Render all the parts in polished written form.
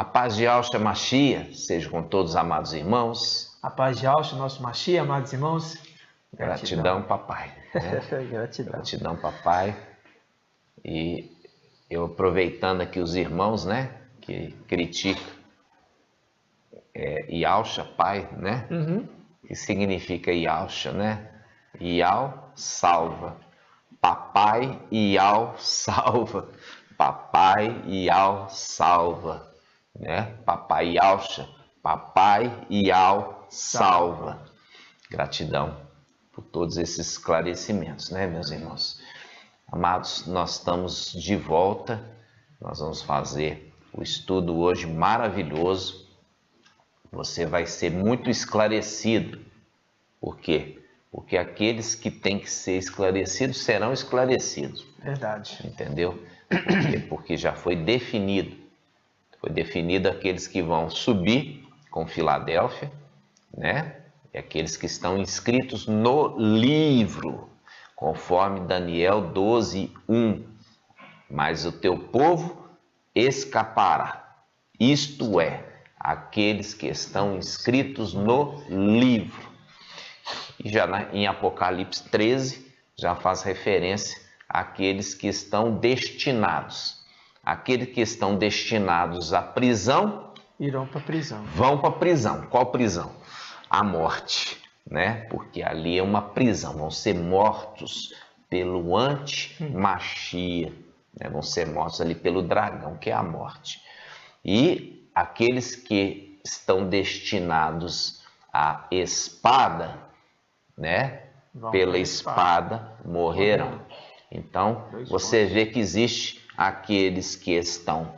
A paz de Yahshua Mashiach seja com todos os amados irmãos. A paz de Yahshua, nosso Mashiach, amados irmãos. Gratidão, papai. Né? Gratidão, papai. E eu aproveitando aqui os irmãos, né, que criticam Yahshua, pai, né? Que significa Yahshua, né? Yah salva. Papai Yah salva. Papai Yah salva. Né? Papai Yahshua. Papai Yah salva. Gratidão por todos esses esclarecimentos, né, meus irmãos? Amados, nós estamos de volta. Nós vamos fazer o estudo hoje maravilhoso. Você vai ser muito esclarecido. Por quê? Porque aqueles que têm que ser esclarecidos serão esclarecidos. Verdade. Entendeu? Por quê? Porque já foi definido. Foi definido aqueles que vão subir com Filadélfia, né? E aqueles que estão inscritos no livro, conforme Daniel 12:1. Mas o teu povo escapará. Isto é, aqueles que estão inscritos no livro. E já em Apocalipse 13, já faz referência àqueles que estão destinados. Aqueles que estão destinados à prisão, irão para a prisão. Vão para a prisão. Qual prisão? A morte, né? Porque ali é uma prisão. Vão ser mortos pelo anti-Mashiach, né? Vão ser mortos ali pelo dragão, que é a morte. E aqueles que estão destinados à espada, né? Pela espada morrerão. Então, você vê que existe aqueles que estão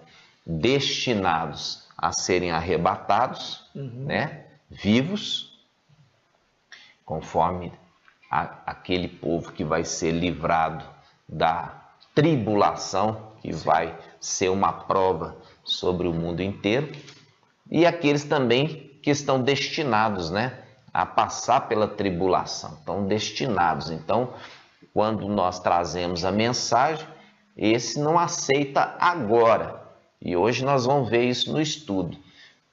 destinados a serem arrebatados, né? Vivos, conforme aquele povo que vai ser livrado da tribulação, que vai ser uma prova sobre o mundo inteiro, e aqueles também que estão destinados, né, a passar pela tribulação, estão destinados. Então, quando nós trazemos a mensagem, esse não aceita agora. E hoje nós vamos ver isso no estudo.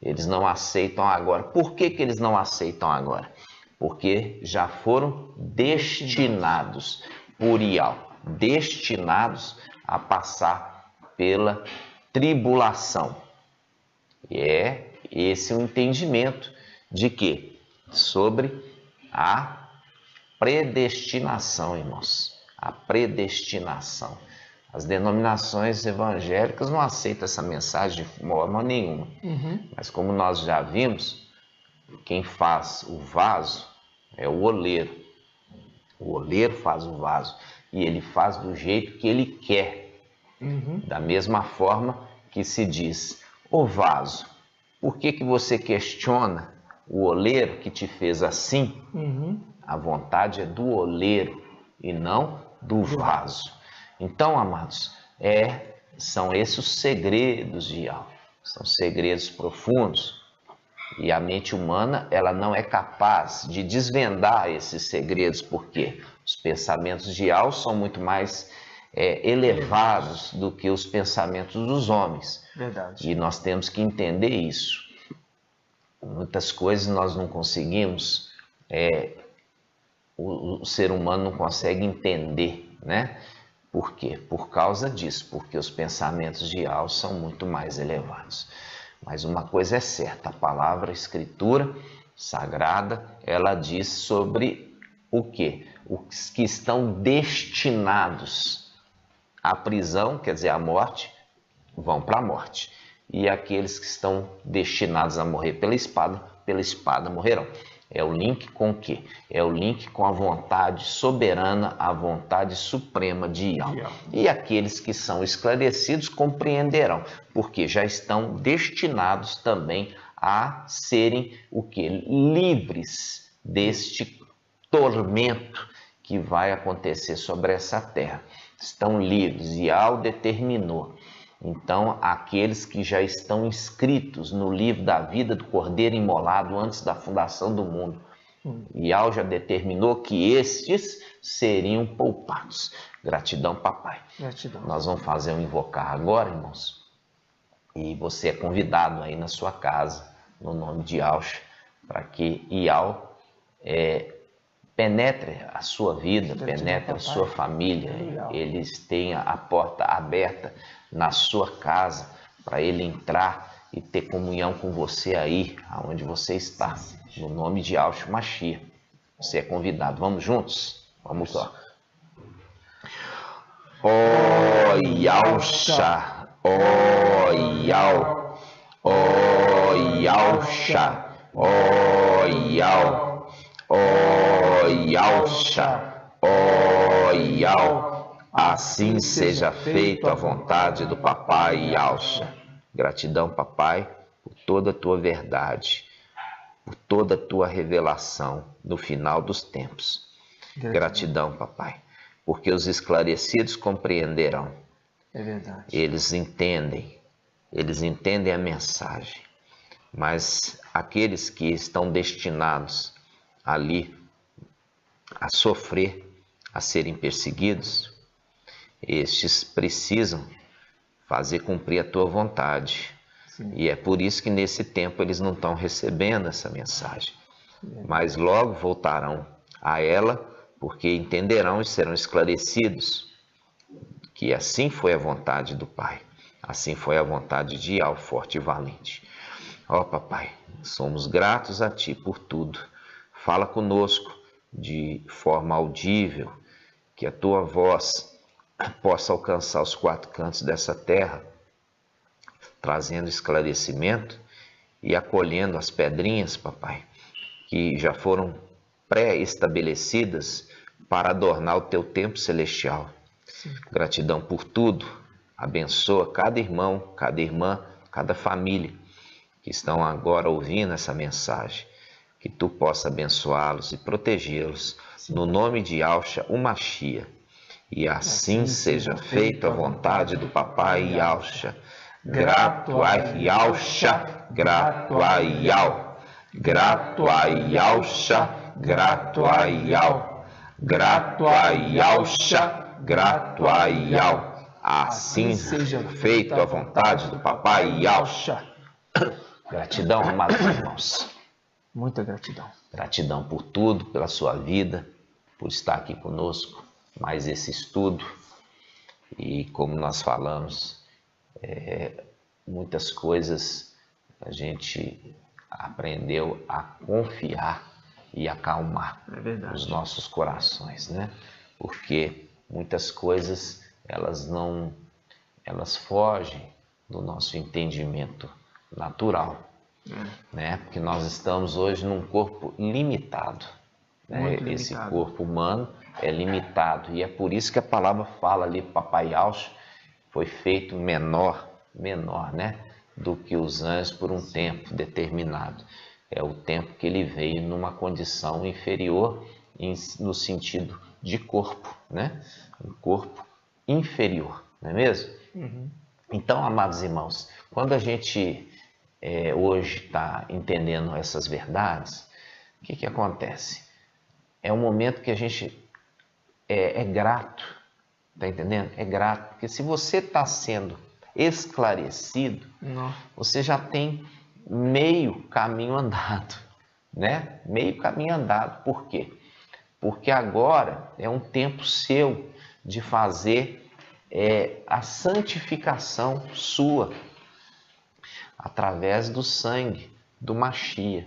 Eles não aceitam agora. Por que eles não aceitam agora? Porque já foram destinados por Yah, destinados a passar pela tribulação. E é esse o entendimento de quê? Sobre a predestinação, irmãos. A predestinação. As denominações evangélicas não aceitam essa mensagem de forma nenhuma. Mas como nós já vimos, quem faz o vaso é o oleiro. O oleiro faz o vaso e ele faz do jeito que ele quer. Da mesma forma que se diz, o vaso, por que você questiona o oleiro que te fez assim? A vontade é do oleiro e não do vaso. Então, amados, são esses os segredos de Yah. São segredos profundos. E a mente humana, ela não é capaz de desvendar esses segredos, porque os pensamentos de Yah são muito mais elevados do que os pensamentos dos homens. Verdade. E nós temos que entender isso. Muitas coisas nós não conseguimos, o ser humano não consegue entender, né? Por quê? Por causa disso, porque os pensamentos de Yah são muito mais elevados. Mas uma coisa é certa, a palavra, a escritura sagrada, ela diz sobre o quê? Os que estão destinados à prisão, quer dizer, à morte, vão para a morte. E aqueles que estão destinados a morrer pela espada morrerão. É o link com o quê? É o link com a vontade soberana, a vontade suprema de Yah. E aqueles que são esclarecidos compreenderão, porque já estão destinados também a serem o quê? Livres deste tormento que vai acontecer sobre essa terra. Estão livres, Yah o determinou. Então, aqueles que já estão inscritos no livro da vida do Cordeiro imolado antes da fundação do mundo, Yah já determinou que estes seriam poupados. Gratidão, papai. Gratidão. Nós vamos fazer um invocar agora, irmãos. E você é convidado aí na sua casa, no nome de Yahushua, para que Yahushua penetre a sua vida, penetre a sua família. Eles tenham a porta aberta na sua casa para ele entrar e ter comunhão com você aí, aonde você está. No nome de Yahushua Mashiach. Você é convidado. Vamos juntos? Vamos lá. Ó Yahushua, ó Yahushua, ó Yahushua, ó Yahushua. Ó Yahushua, ó Yahushua, assim seja feito a vontade do Papai Yahushua. Gratidão, Papai, por toda a tua verdade, por toda a tua revelação no final dos tempos. Gratidão, Papai, porque os esclarecidos compreenderão. É verdade. Eles entendem a mensagem, mas aqueles que estão destinados ali a sofrer, a serem perseguidos, estes precisam fazer cumprir a tua vontade. Sim. E é por isso que nesse tempo eles não estão recebendo essa mensagem. Mas logo voltarão a ela, porque entenderão e serão esclarecidos que assim foi a vontade do Pai, assim foi a vontade de Yahushua forte e valente. Ó Papai, somos gratos a Ti por tudo. Fala conosco de forma audível, que a tua voz possa alcançar os quatro cantos dessa terra, trazendo esclarecimento e acolhendo as pedrinhas, Papai, que já foram pré-estabelecidas para adornar o teu templo celestial. Sim. Gratidão por tudo. Abençoa cada irmão, cada irmã, cada família que estão agora ouvindo essa mensagem. Que tu possa abençoá-los e protegê-los, no nome de Yahushua, o Mashiach. E assim seja feita a vontade do Papai Yahushua. Grato a Yahushua, grato a Yahushua, grato a Yahushua, grato a Yahushua, grato a Yahushua, grato a Yahushua. Assim seja feita a vontade do Papai Yahushua. Gratidão, amados irmãos. Muita gratidão. Gratidão por tudo, pela sua vida, por estar aqui conosco, mais esse estudo. E como nós falamos, muitas coisas a gente aprendeu a confiar e acalmar os nossos corações, né? Porque muitas coisas elas fogem do nosso entendimento natural. Né? Porque nós estamos hoje num corpo limitado, né? Esse corpo humano é limitado e é por isso que a palavra fala ali, Papai Yahushua foi feito menor, né? Do que os anjos por um tempo determinado. É o tempo que ele veio numa condição inferior no sentido de corpo, né? Um corpo inferior, não é mesmo? Uhum. Então, amados irmãos, quando a gente hoje está entendendo essas verdades, o que acontece? É um momento que a gente é grato, tá entendendo? É grato, porque se você está sendo esclarecido, você já tem meio caminho andado, né? Meio caminho andado, por quê? Porque agora é um tempo seu de fazer a santificação sua, através do sangue do Mashiach,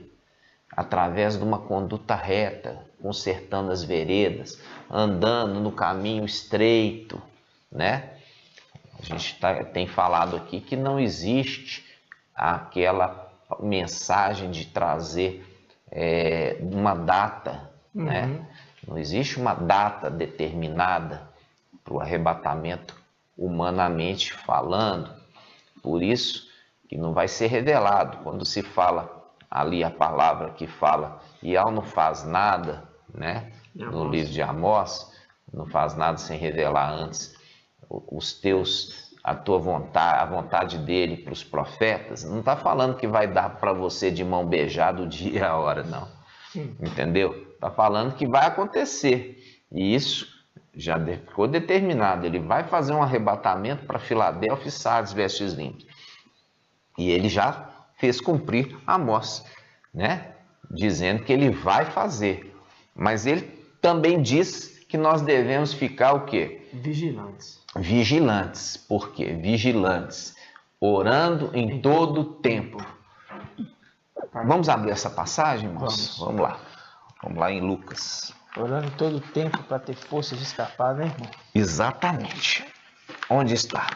através de uma conduta reta, consertando as veredas, andando no caminho estreito, né? A gente tem falado aqui que não existe aquela mensagem de trazer uma data, né? Não existe uma data determinada para o arrebatamento, humanamente falando. Por isso que não vai ser revelado. Quando se fala ali a palavra que fala Yahushua não faz nada, né? No livro de Amós, não faz nada sem revelar antes a tua vontade, a vontade dele para os profetas. Não está falando que vai dar para você de mão beijada o dia e a hora, não. Entendeu? Está falando que vai acontecer. E isso já ficou determinado. Ele vai fazer um arrebatamento para Filadélfia e Sardes, vestes limpas. E ele já fez cumprir Amós, né? Dizendo que ele vai fazer. Mas ele também diz que nós devemos ficar o quê? Vigilantes. Vigilantes. Por quê? Vigilantes. Orando em todo tempo. Vamos abrir essa passagem, irmãos? Vamos lá. Vamos lá em Lucas. Orando todo tempo para ter força de escapar, né, irmão? Exatamente. Onde está?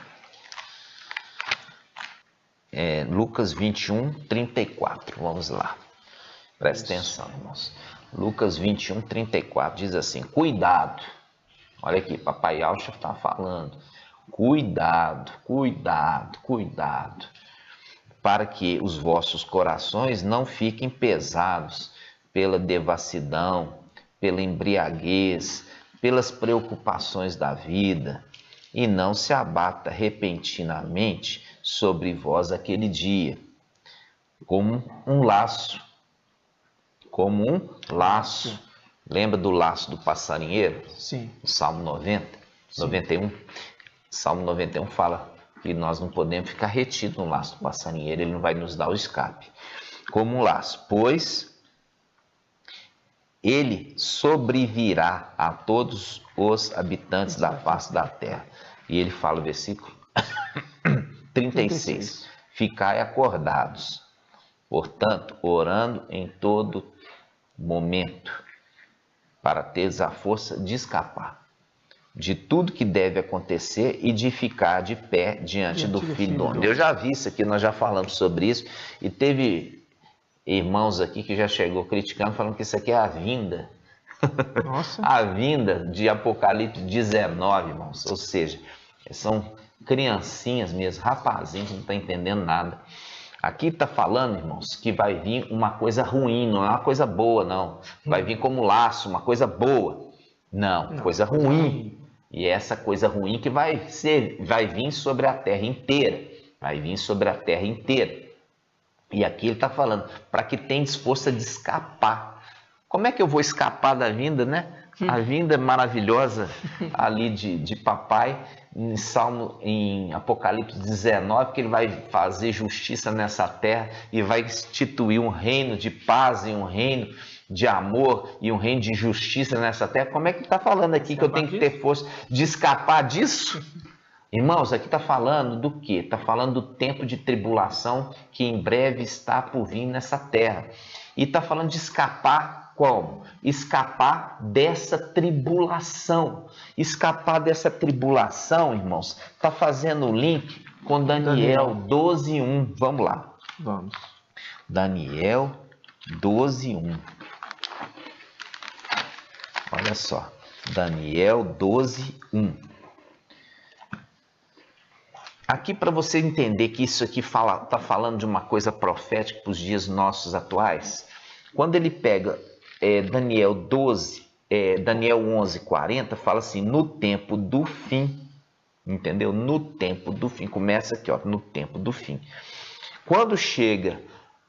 Lucas 21, 34. Vamos lá. Presta atenção, irmãos. Lucas 21, 34 diz assim: cuidado. Olha aqui, Papai Alcha está falando. Cuidado, cuidado, cuidado, para que os vossos corações não fiquem pesados pela devassidão, pela embriaguez, pelas preocupações da vida, e não se abata repentinamente sobre vós aquele dia, como um laço. Como um laço. Lembra do laço do passarinheiro? Sim. Salmo 90, sim. 91. Salmo 91 fala que nós não podemos ficar retidos no laço do passarinheiro, ele não vai nos dar o escape. Como um laço, pois ele sobrevirá a todos os habitantes da face da terra. E ele fala, versículo 36. Ficai acordados, portanto, orando em todo momento, para teres a força de escapar de tudo que deve acontecer e de ficar de pé diante do Filho do Homem. Eu já vi isso aqui, nós já falamos sobre isso, e teve irmãos aqui que já chegou criticando, falando que isso aqui é a vinda. Nossa. A vinda de Apocalipse 19, irmãos. Ou seja, são criancinhas mesmo, rapazinhos, não estão entendendo nada. Aqui está falando, irmãos, que vai vir uma coisa ruim, não é uma coisa boa, não. Vai vir como laço, uma coisa boa. Não, coisa ruim. E é essa coisa ruim que vai vir sobre a terra inteira. Vai vir sobre a terra inteira. E aqui ele está falando, para que tenhas força de escapar. Como é que eu vou escapar da vinda, né? A vinda maravilhosa ali de papai, em Apocalipse 19, que ele vai fazer justiça nessa terra e vai instituir um reino de paz e um reino de amor e um reino de justiça nessa terra. Como é que está falando aqui que eu tenho que ter força de escapar disso? Irmãos, aqui está falando do quê? Está falando do tempo de tribulação que em breve está por vir nessa terra. E está falando de escapar como? Escapar dessa tribulação. Escapar dessa tribulação, irmãos, está fazendo o link com Daniel 12:1. Vamos lá. Vamos. Daniel 12:1. Olha só. Daniel 12:1. Aqui, para você entender que isso aqui está falando de uma coisa profética para os dias nossos atuais, quando ele pega Daniel 11:40, fala assim, no tempo do fim, entendeu? No tempo do fim, começa aqui, ó, no tempo do fim. Quando chega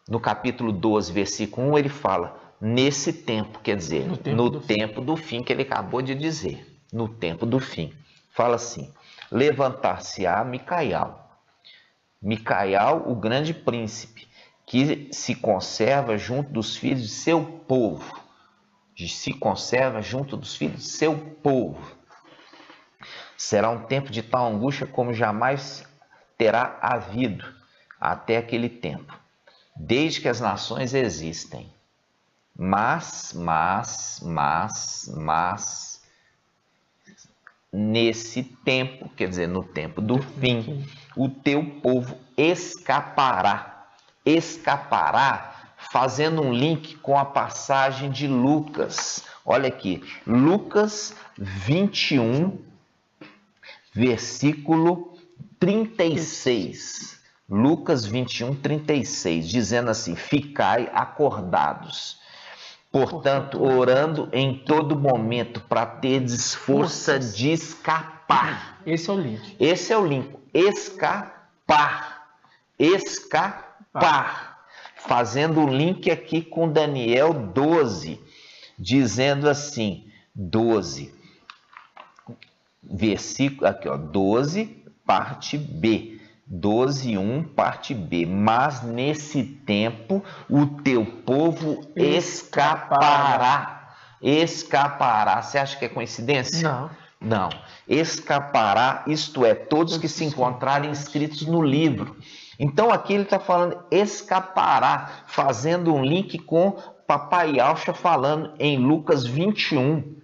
no capítulo 12, versículo 1, ele fala, nesse tempo, quer dizer, no tempo do fim que ele acabou de dizer, no tempo do fim. Fala assim, levantar-se-á Micael, o grande príncipe, que se conserva junto dos filhos de seu povo. Se conserva junto dos filhos de seu povo. Será um tempo de tal angústia como jamais terá havido até aquele tempo, desde que as nações existem. Mas, nesse tempo, quer dizer, no tempo do fim, o teu povo escapará, fazendo um link com a passagem de Lucas. Olha aqui, Lucas 21, versículo 36. Lucas 21, 36, dizendo assim, ficai acordados. Portanto, orando em todo momento para terdes força de escapar. Esse é o link. Esse é o link. Escapar. Fazendo o link aqui com Daniel 12, dizendo assim, 12, versículo, aqui ó, 12, parte B, 12:1, parte B. Mas nesse tempo o teu povo escapará. Escapará. Você acha que é coincidência? Não. Não. Escapará, isto é, todos que se encontrarem inscritos no livro. Então aqui ele está falando escapará, fazendo um link com Papai Alcha falando em Lucas 21,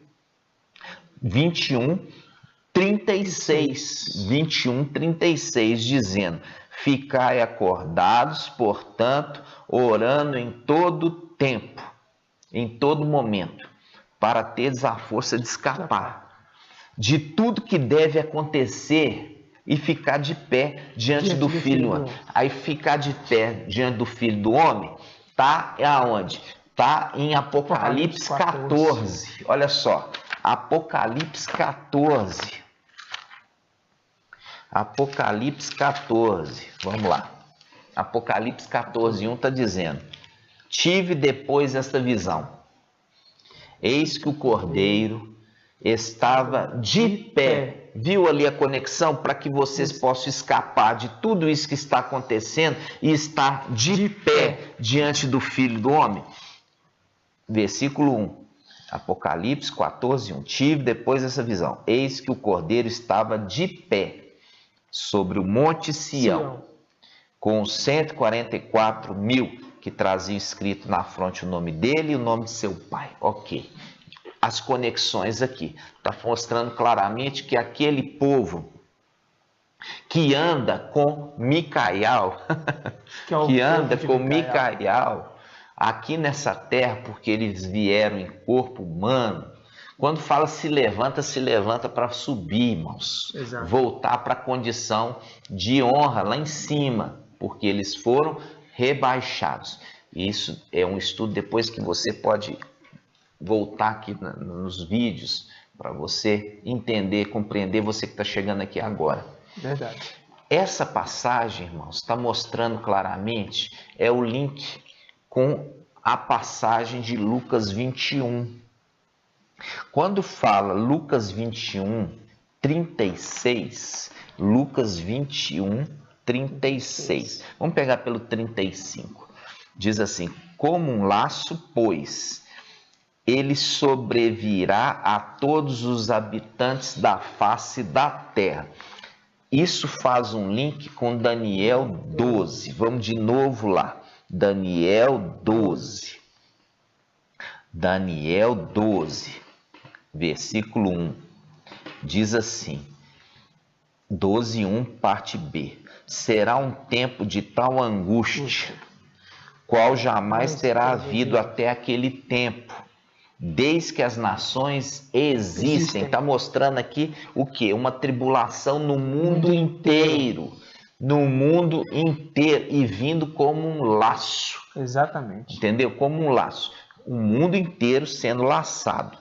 36, dizendo: ficai acordados, portanto, orando em todo tempo, em todo momento, para teres a força de escapar de tudo que deve acontecer e ficar de pé diante do Filho do Homem. Aí ficar de pé diante do Filho do Homem está aonde? Está em Apocalipse 14. Olha só, Apocalipse 14. Apocalipse 14. Vamos lá. Apocalipse 14:1 está dizendo: tive depois esta visão. Eis que o Cordeiro estava de pé. Viu ali a conexão para que vocês possam escapar de tudo isso que está acontecendo e estar de pé diante do Filho do Homem? Versículo 1, Apocalipse 14:1. Tive depois essa visão. Eis que o Cordeiro estava de pé sobre o monte Sião, com os 144.000 que traziam escrito na fronte o nome dele e o nome de seu pai. Ok. As conexões aqui. Está mostrando claramente que aquele povo que anda com Micael, que anda com Micael aqui nessa terra, porque eles vieram em corpo humano. Quando fala se levanta para subir, irmãos. Exato. Voltar para a condição de honra lá em cima, porque eles foram rebaixados. Isso é um estudo depois que você pode voltar aqui nos vídeos para você entender, compreender, você que está chegando aqui agora. Verdade. Essa passagem, irmãos, está mostrando claramente, é o link com a passagem de Lucas 21. Quando fala Lucas 21:36, Lucas 21:36, vamos pegar pelo 35, diz assim: como um laço, pois, ele sobrevirá a todos os habitantes da face da terra. Isso faz um link com Daniel 12. Vamos de novo lá. Daniel 12. Daniel 12, versículo 1. Diz assim, 12:1, parte B. Será um tempo de tal angústia, qual jamais terá havido até aquele tempo, desde que as nações existem. Está mostrando aqui o quê? Uma tribulação no mundo inteiro. No mundo inteiro. E vindo como um laço. Exatamente. Entendeu? Como um laço. O mundo inteiro sendo laçado.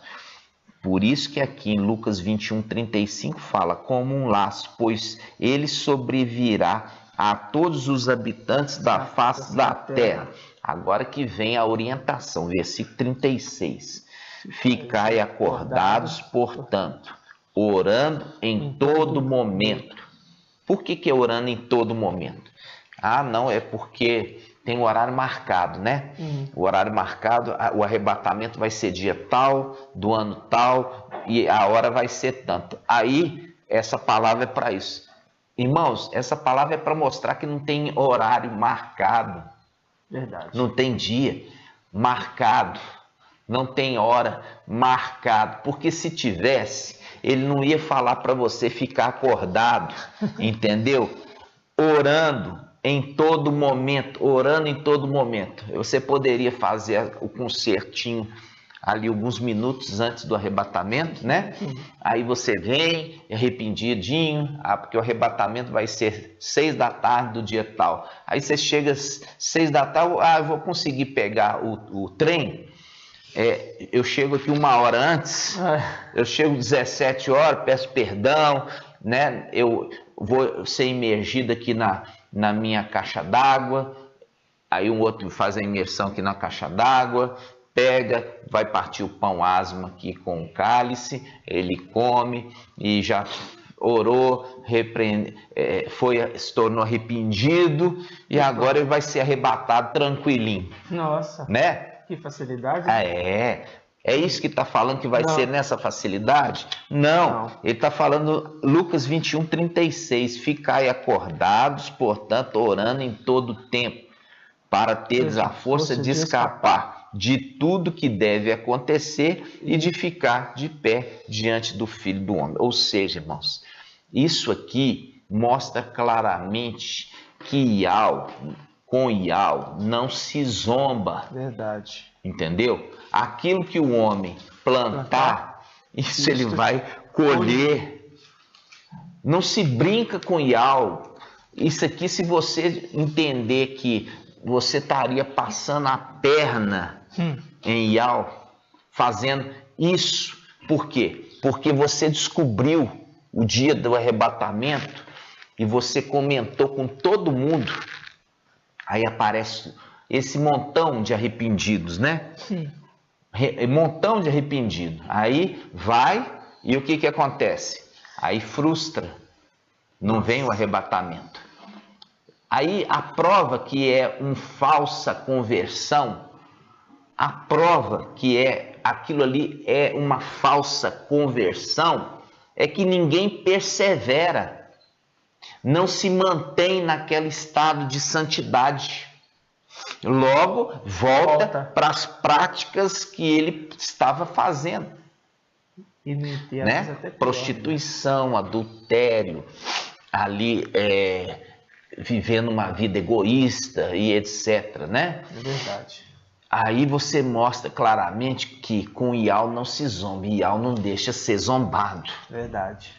Por isso que aqui em Lucas 21:35 fala como um laço, pois ele sobrevirá a todos os habitantes da face da terra. Agora que vem a orientação, versículo 36. Ficai acordados, portanto, orando em todo momento. Por que é orando em todo momento? Ah, não, é porque tem um horário marcado, né? O horário marcado, o arrebatamento vai ser dia tal, do ano tal, e a hora vai ser tanto. Aí, essa palavra é para isso. Irmãos, essa palavra é para mostrar que não tem horário marcado. Verdade. Não tem dia marcado. Não tem hora marcada, porque se tivesse, ele não ia falar para você ficar acordado, entendeu? Orando em todo momento, orando em todo momento. Você poderia fazer o concertinho ali alguns minutos antes do arrebatamento, né? Aí você vem arrependidinho, porque o arrebatamento vai ser 6 da tarde do dia tal. Aí você chega às 6 da tarde, eu vou conseguir pegar o trem. Eu chego aqui 1 hora antes, eu chego 17 horas, peço perdão, né? Eu vou ser imergido aqui na minha caixa d'água, aí um outro faz a imersão aqui na caixa d'água, pega, vai partir o pão asmo aqui com o cálice, ele come e já orou, se tornou arrependido e agora ele vai ser arrebatado tranquilinho. Nossa, né? que facilidade. É isso que está falando que vai ser nessa facilidade? Não. Ele está falando, Lucas 21:36, ficai acordados, portanto, orando em todo o tempo, para teres a força de escapar de tudo que deve acontecer e de ficar de pé diante do Filho do Homem. Ou seja, irmãos, isso aqui mostra claramente que com Iau não se zomba. Verdade. Entendeu? Aquilo que o homem plantar, isso ele vai colher. Não se brinca com Iau. Isso aqui, se você entender que você estaria passando a perna em Iau, fazendo isso. Por quê? Porque você descobriu o dia do arrebatamento e você comentou com todo mundo. Aí aparece esse montão de arrependidos, né? Sim. Montão de arrependido. Aí vai e o que acontece? Aí frustra. Não vem o arrebatamento. Aí a prova que é uma falsa conversão, a prova que aquilo ali é uma falsa conversão, é que ninguém persevera, não se mantém naquele estado de santidade. Logo, volta para as práticas que ele estava fazendo. Né? Prostituição, adultério, ali vivendo uma vida egoísta e etc. Né? É verdade. Aí você mostra claramente que com Iau não se zomba, Iau não deixa ser zombado. Verdade.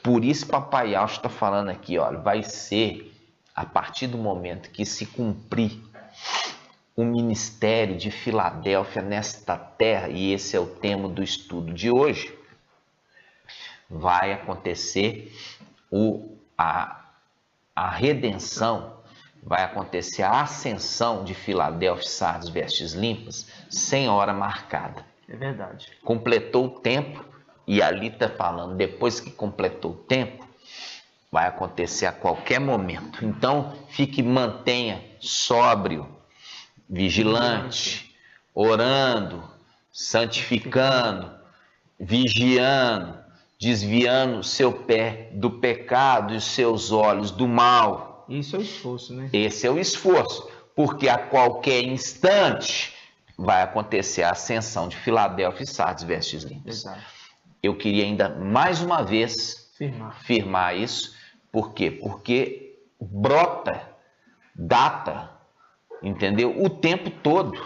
Por isso Papai Iau está falando aqui, olha, vai ser a partir do momento que se cumprir o ministério de Filadélfia nesta terra, e esse é o tema do estudo de hoje, vai acontecer a redenção, vai acontecer a ascensão de Filadélfia, Sardes, vestes limpas, sem hora marcada. É verdade. Completou o tempo, e ali está falando, depois que completou o tempo, vai acontecer a qualquer momento. Então, mantenha sóbrio, vigilante, orando, santificando, vigiando, desviando o seu pé do pecado e os seus olhos do mal. Isso é o esforço, né? Esse é o esforço, porque a qualquer instante vai acontecer a ascensão de Filadélfia e Sardes, vestes limpas. Exato. Eu queria ainda mais uma vez firmar isso. Por quê? Porque brota, data, entendeu? O tempo todo.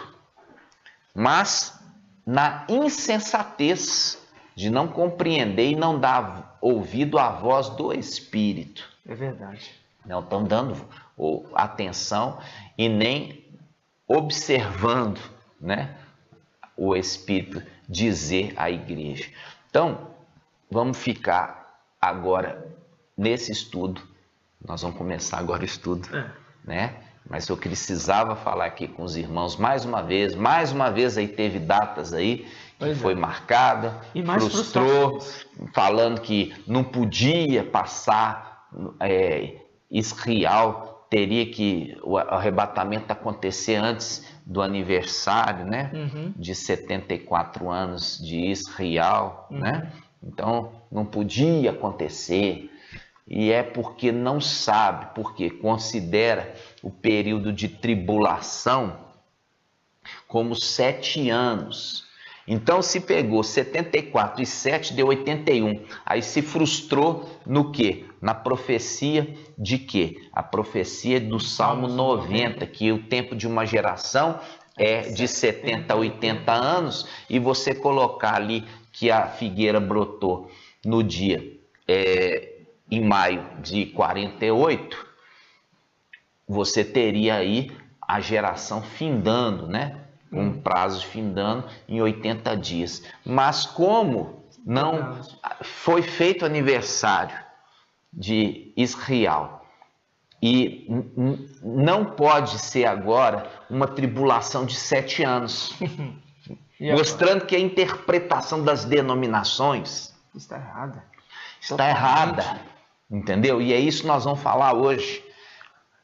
Mas na insensatez de não compreender e não dar ouvido à voz do Espírito. É verdade. Não estão dando atenção e nem observando, né, o Espírito dizer à igreja. Então, vamos ficar agora nesse estudo. Nós vamos começar agora o estudo, né? Mas eu precisava falar aqui com os irmãos mais uma vez aí teve datas aí que foi marcada, e mais frustrou, falando que não podia passar Israel, teria que o arrebatamento acontecer antes do aniversário, né? De 74 anos de Israel, né? Então não podia acontecer. E é porque não sabe, porque considera o período de tribulação como 7 anos. Então se pegou 74 e 7 deu 81. Aí se frustrou no quê? Na profecia de quê? A profecia do Salmo 90, que o tempo de uma geração é de 70 a 80 anos, e você colocar ali que a figueira brotou no dia em maio de 48, você teria aí a geração findando, né? Um prazo findando em 80 dias. Mas como não foi feito aniversário de Israel e não pode ser agora uma tribulação de 7 anos, mostrando que a interpretação das denominações está errada. está errada, entendeu? E é isso que nós vamos falar hoje.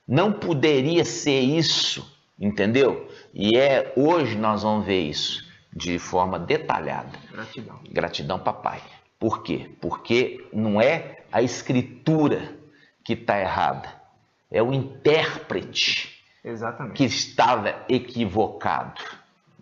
Não poderia ser isso, entendeu? E hoje nós vamos ver isso de forma detalhada. Gratidão. Gratidão, papai. Por quê? Porque não é a escritura que está errada, é o intérprete que estava equivocado,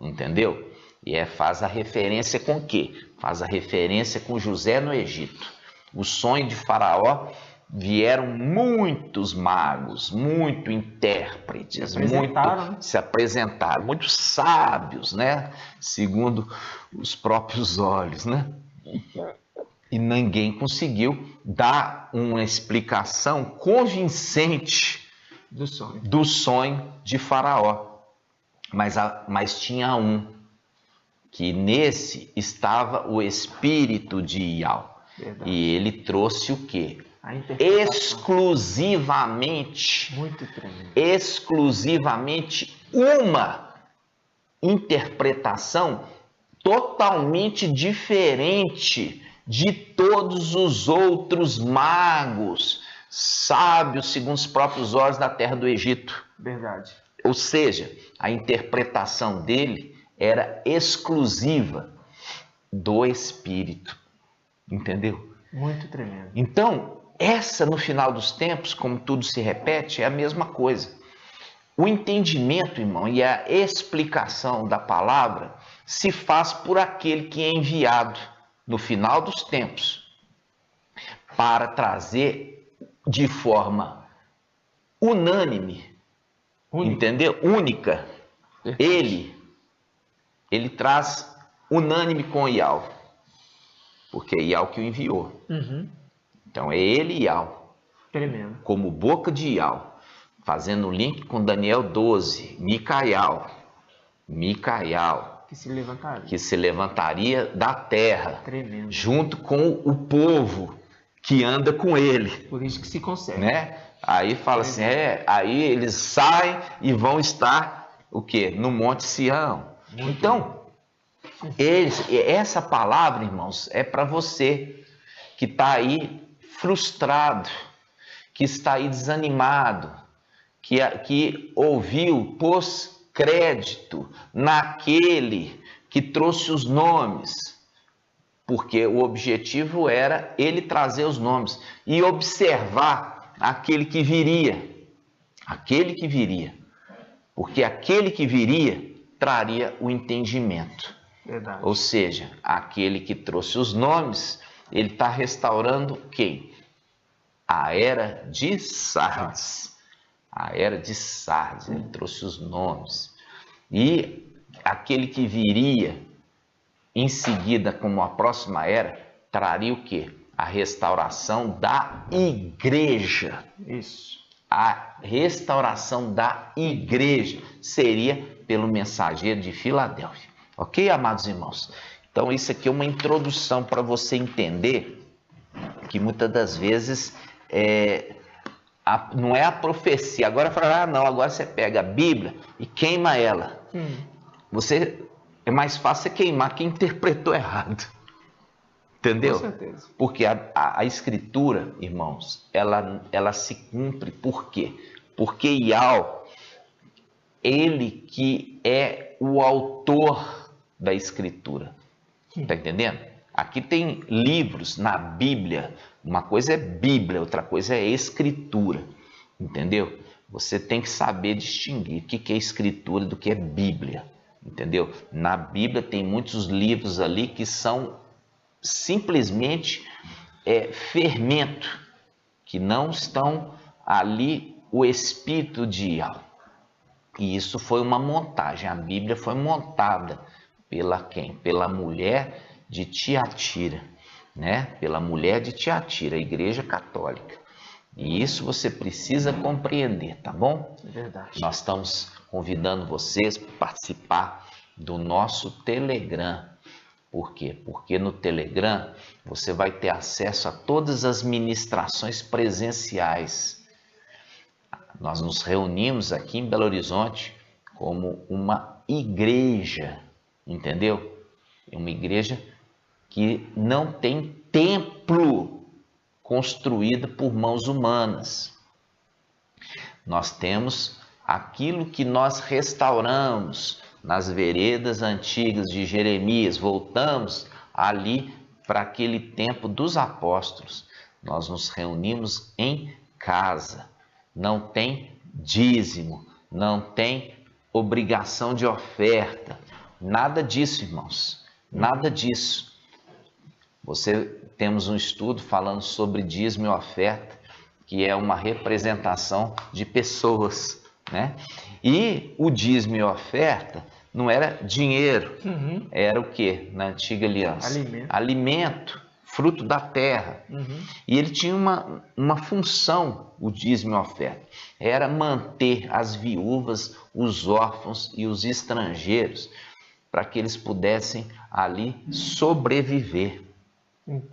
entendeu? E faz a referência com o quê? Faz a referência com José no Egito. O sonho de Faraó, vieram muitos magos, muitos intérpretes, se apresentaram, muitos sábios, né? Segundo os próprios olhos, né? E ninguém conseguiu dar uma explicação convincente do sonho de Faraó. Mas tinha um, que nesse estava o espírito de Iau. Verdade. E ele trouxe o quê? Exclusivamente uma interpretação totalmente diferente de todos os outros magos, sábios, segundo os próprios olhos da terra do Egito. Verdade. Ou seja, a interpretação dele era exclusiva do Espírito. Entendeu? Muito tremendo. Então, essa no final dos tempos, como tudo se repete, é a mesma coisa. O entendimento, irmão, e a explicação da palavra se faz por aquele que é enviado no final dos tempos para trazer de forma unânime, entendeu? Única. Ele traz unânime com Iau, porque é Iau que o enviou. Então é ele e Iau. Tremendo. Como boca de Iau, fazendo o link com Daniel 12, Micael, que se levantaria da terra. Tremendo. Junto com o povo que anda com ele. Por isso que se consegue. Né? Aí fala assim, aí eles saem e vão estar o quê? No Monte Sião. Então, essa palavra, irmãos, é para você que está aí frustrado, que está aí desanimado, que ouviu, pôs crédito naquele que trouxe os nomes, porque o objetivo era ele trazer os nomes e observar aquele que viria, porque aquele que viria traria o entendimento. Verdade. Ou seja, aquele que trouxe os nomes, ele está restaurando quem? A era de Sardes. A era de Sardes, ele trouxe os nomes. E aquele que viria em seguida como a próxima era, traria o quê? A restauração da igreja. Isso. A restauração da igreja seria pelo mensageiro de Filadélfia. Ok, amados irmãos? Então isso aqui é uma introdução para você entender que muitas das vezes não é a profecia. Agora fala, não, agora você pega a Bíblia e queima ela. É mais fácil você queimar quem interpretou errado. Entendeu? Com certeza. Porque a escritura, irmãos, ela se cumpre. Por quê? Porque Iau, ele que é o autor da escritura. Está entendendo? Aqui tem livros na Bíblia. Uma coisa é Bíblia, outra coisa é escritura. Entendeu? Você tem que saber distinguir o que é escritura do que é Bíblia. Entendeu? Na Bíblia tem muitos livros ali que são simplesmente fermento, que não estão ali o espírito de Iau. E isso foi uma montagem. A Bíblia foi montada pela quem? Pela mulher de Tiatira, né? Pela mulher de Tiatira, a Igreja Católica. E isso você precisa compreender, tá bom? É verdade. Nós estamos convidando vocês para participar do nosso Telegram. Por quê? Porque no Telegram você vai ter acesso a todas as ministrações presenciais. Nós nos reunimos aqui em Belo Horizonte como uma igreja, entendeu? É uma igreja que não tem templo construída por mãos humanas. Nós temos aquilo que nós restauramos nas veredas antigas de Jeremias, voltamos ali para aquele tempo dos apóstolos. Nós nos reunimos em casa, não tem dízimo, não tem obrigação de oferta, nada disso, irmãos, nada disso. Temos um estudo falando sobre dízimo e oferta, que é uma representação de pessoas, né? E o dízimo e oferta não era dinheiro, era o que na antiga aliança? Alimento, fruto da terra. E ele tinha uma função, o dízimo e oferta, era manter as viúvas, os órfãos e os estrangeiros, para que eles pudessem ali sobreviver.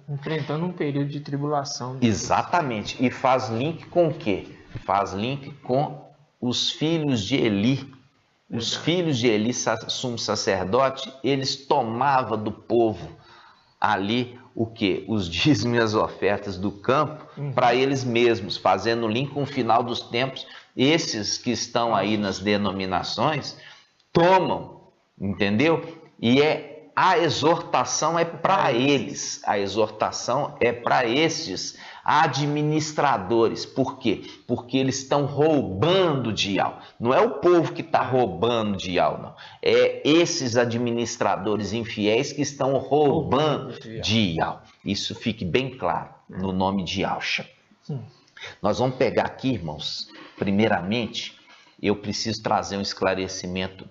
Enfrentando um período de tribulação. Exatamente. E faz link com o quê? Faz link com os filhos de Eli. Os filhos de Eli, sumo sacerdote, eles tomavam do povo ali o quê? Os dízimos e as ofertas do campo para eles mesmos, fazendo link com o final dos tempos. Esses que estão aí nas denominações tomam, entendeu? E a exortação é para eles, a exortação é para estes administradores. Por quê? Porque eles estão roubando Dial. Não é o povo que está roubando Dial, não. É esses administradores infiéis que estão roubando Dial. Isso fique bem claro no nome de Yahshua. Nós vamos pegar aqui, irmãos, primeiramente, eu preciso trazer um esclarecimento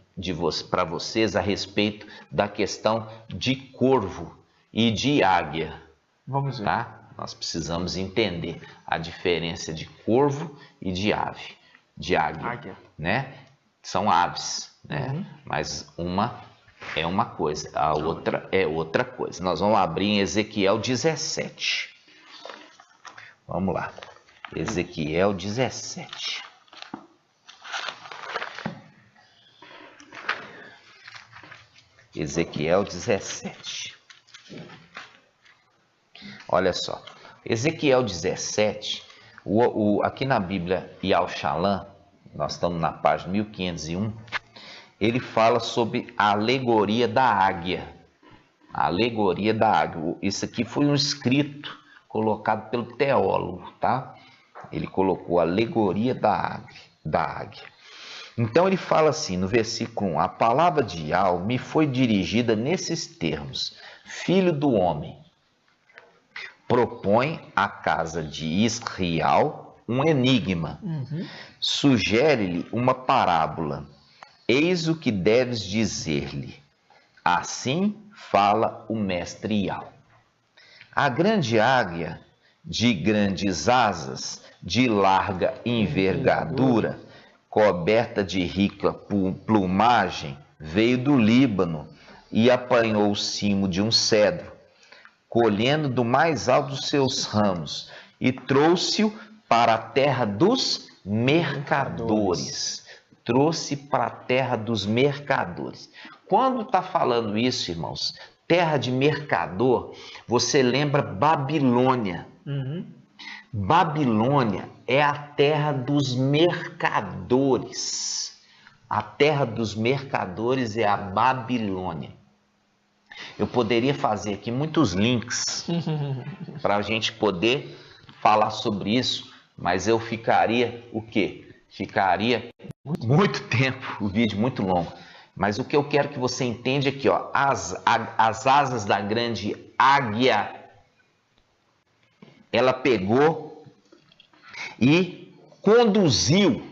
para vocês a respeito da questão de corvo e de águia. Vamos ver. Tá? Nós precisamos entender a diferença de corvo e de ave, de águia. Né? São aves, né? Mas uma é uma coisa, a outra é outra coisa. Nós vamos abrir em Ezequiel 17. Vamos lá. Ezequiel 17. Ezequiel 17. Olha só, Ezequiel 17, aqui na Bíblia Yahushalam, nós estamos na página 1501, ele fala sobre a alegoria da águia. A alegoria da águia. Isso aqui foi um escrito colocado pelo teólogo, tá? Ele colocou a alegoria da águia. Então ele fala assim, no versículo 1, a palavra de Yahweh me foi dirigida nesses termos: filho do homem, propõe à casa de Israel um enigma, sugere-lhe uma parábola, eis o que deves dizer-lhe, assim fala o mestre Yahweh. A grande águia, de grandes asas, de larga envergadura, coberta de rica plumagem, veio do Líbano e apanhou o cimo de um cedro, colhendo do mais alto dos seus ramos, e trouxe-o para a terra dos mercadores. Trouxe para a terra dos mercadores. Quando está falando isso, irmãos, terra de mercador, você lembra Babilônia. Babilônia é a terra dos mercadores. A terra dos mercadores é a Babilônia. Eu poderia fazer aqui muitos links para a gente poder falar sobre isso, mas eu ficaria o quê? Ficaria muito tempo, o vídeo muito longo. Mas o que eu quero que você entenda aqui, ó, as asas da grande águia, ela pegou e conduziu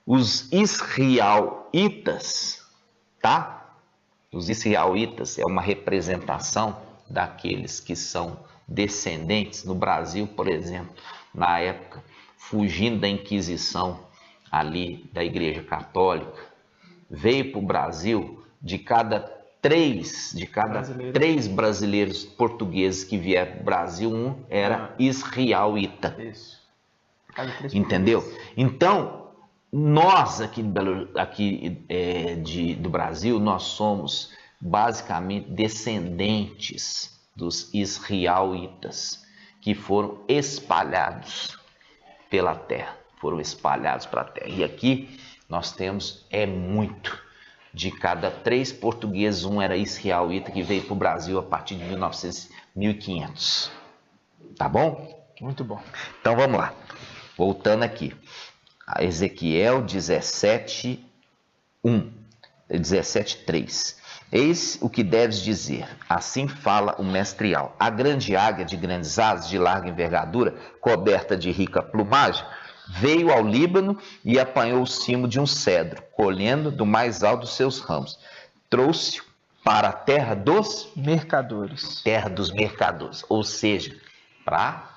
os israelitas, tá? Os israelitas é uma representação daqueles que são descendentes. No Brasil, por exemplo, na época, fugindo da Inquisição ali da Igreja Católica, veio para o Brasil de cada três brasileiros portugueses que vieram para o Brasil, um era israelita. Entendeu? Então, nós aqui do Brasil, nós somos basicamente descendentes dos israelitas. que foram espalhados pela terra. Foram espalhados para a terra. E aqui nós temos muito. De cada 3 portugueses, um era israelita que veio para o Brasil a partir de 1500. Tá bom? Muito bom. Então vamos lá. Voltando aqui. A Ezequiel 17:3. Eis o que deves dizer. Assim fala o mestrial. A grande águia de grandes asas, de larga envergadura, coberta de rica plumagem, veio ao Líbano e apanhou o cimo de um cedro, colhendo do mais alto dos seus ramos. Trouxe-o para a terra dos mercadores. Terra dos mercadores, ou seja, para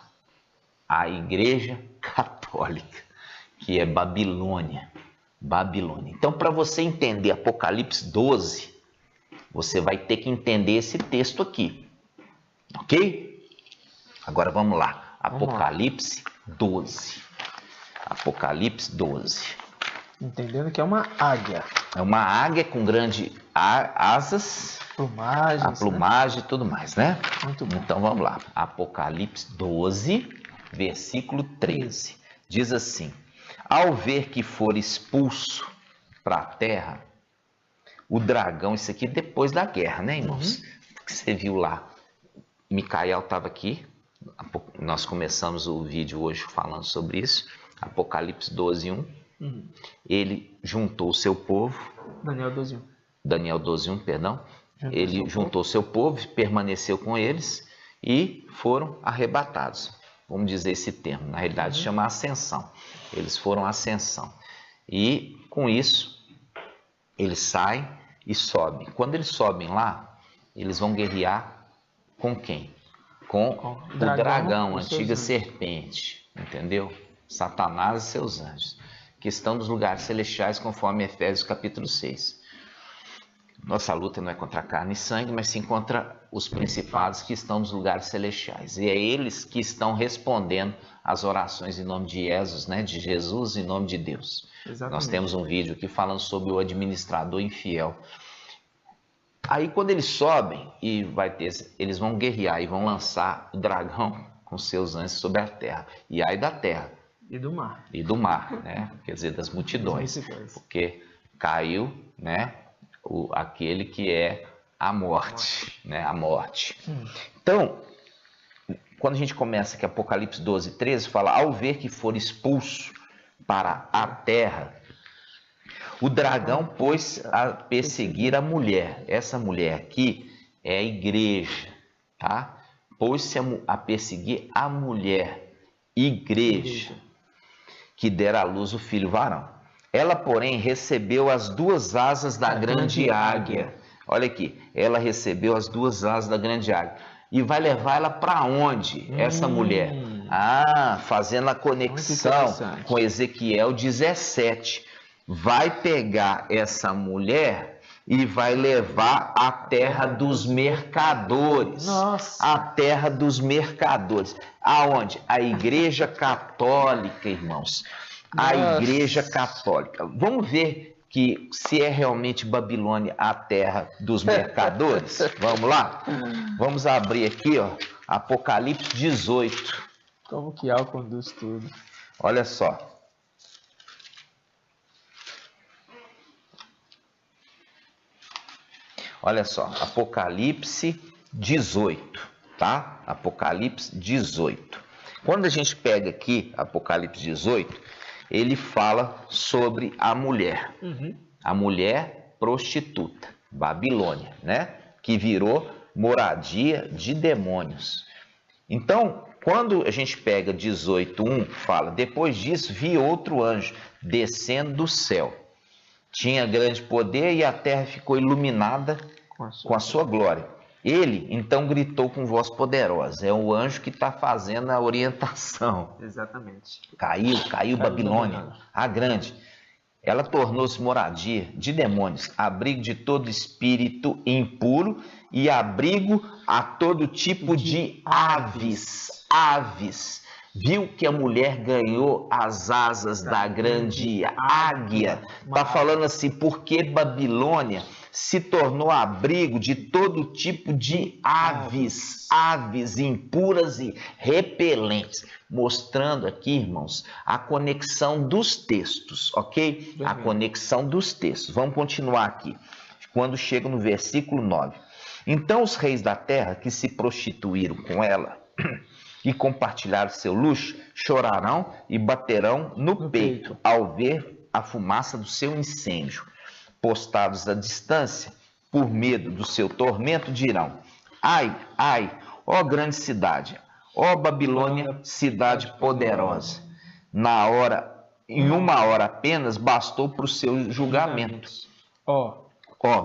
a Igreja Católica, que é Babilônia. Babilônia. Então, para você entender Apocalipse 12, você vai ter que entender esse texto aqui. Ok? Agora vamos lá. Apocalipse 12. Apocalipse 12. Entendendo que é uma águia. É uma águia com grandes asas, Plumagens, a plumagem, né? E tudo mais, né? Muito bom. Então vamos lá. Apocalipse 12, versículo 13. Diz assim: ao ver que for expulso para a terra, o dragão, isso aqui depois da guerra, né, irmãos? Que você viu lá. Micael estava aqui. Nós começamos o vídeo hoje falando sobre isso. Apocalipse 12:1. Ele juntou o seu povo. Daniel 12:1, perdão. Ele juntou seu povo, permaneceu com eles e foram arrebatados. Vamos dizer esse termo. Na realidade, chama ascensão. Eles foram ascensão. E com isso, eles saem e sobem. Quando eles sobem lá, eles vão guerrear com quem? Com o dragão, a antiga serpente. Entendeu? Satanás e seus anjos, que estão nos lugares celestiais, conforme Efésios capítulo 6. Nossa luta não é contra carne e sangue, mas sim contra os principados que estão nos lugares celestiais. E é eles que estão respondendo às orações em nome de Jesus, né? De Jesus, em nome de Deus. Exatamente. Nós temos um vídeo aqui falando sobre o administrador infiel. Aí quando eles sobem, eles vão guerrear e vão lançar o dragão com seus anjos sobre a terra. E ai da terra. E do mar. E do mar, né? Quer dizer, das multidões. Porque caiu, né? Aquele que é a morte, né? A morte. Então, quando a gente começa aqui, Apocalipse 12:13, fala: ao ver que for expulso para a terra, o dragão pôs a perseguir a mulher. Essa mulher aqui é a igreja, tá? Pôs-se a perseguir a mulher, igreja, que dera à luz o filho varão. Ela, porém, recebeu as 2 asas da grande águia. Olha aqui, ela recebeu as 2 asas da grande águia. E vai levar ela para onde, essa mulher? Fazendo a conexão com Ezequiel 17. Vai pegar essa mulher e vai levar à terra dos mercadores. Nossa. A terra dos mercadores. Aonde? A Igreja Católica, irmãos. A Igreja Católica. Vamos ver se é realmente Babilônia a terra dos mercadores? Vamos lá? Vamos abrir aqui, ó, Apocalipse 18. Como que álcool conduz tudo? Olha só. Olha só, Apocalipse 18, tá? Apocalipse 18. Quando a gente pega aqui Apocalipse 18, ele fala sobre a mulher. A mulher prostituta, Babilônia, né? Que virou moradia de demônios. Então, quando a gente pega 18:1, fala: depois disso vi outro anjo descendo do céu. Tinha grande poder e a terra ficou iluminada com a sua glória. Ele, então, gritou com voz poderosa. É o anjo que está fazendo a orientação. Exatamente. Caiu Babilônia, a grande. Ela tornou-se moradia de demônios, abrigo de todo espírito impuro e abrigo a todo tipo de aves. Aves. Viu que a mulher ganhou as asas da grande águia. Está falando assim, porque Babilônia se tornou abrigo de todo tipo de aves impuras e repelentes. Mostrando aqui, irmãos, a conexão dos textos, ok? A conexão dos textos. Vamos continuar aqui, quando chega no versículo 9. Então os reis da terra que se prostituíram com ela e compartilharam seu luxo, chorarão e baterão no peito ao ver a fumaça do seu incêndio. Postados à distância, por medo do seu tormento, dirão: ai, ai, ó grande cidade, ó Babilônia, cidade poderosa. Em uma hora apenas, bastou para o seu julgamento.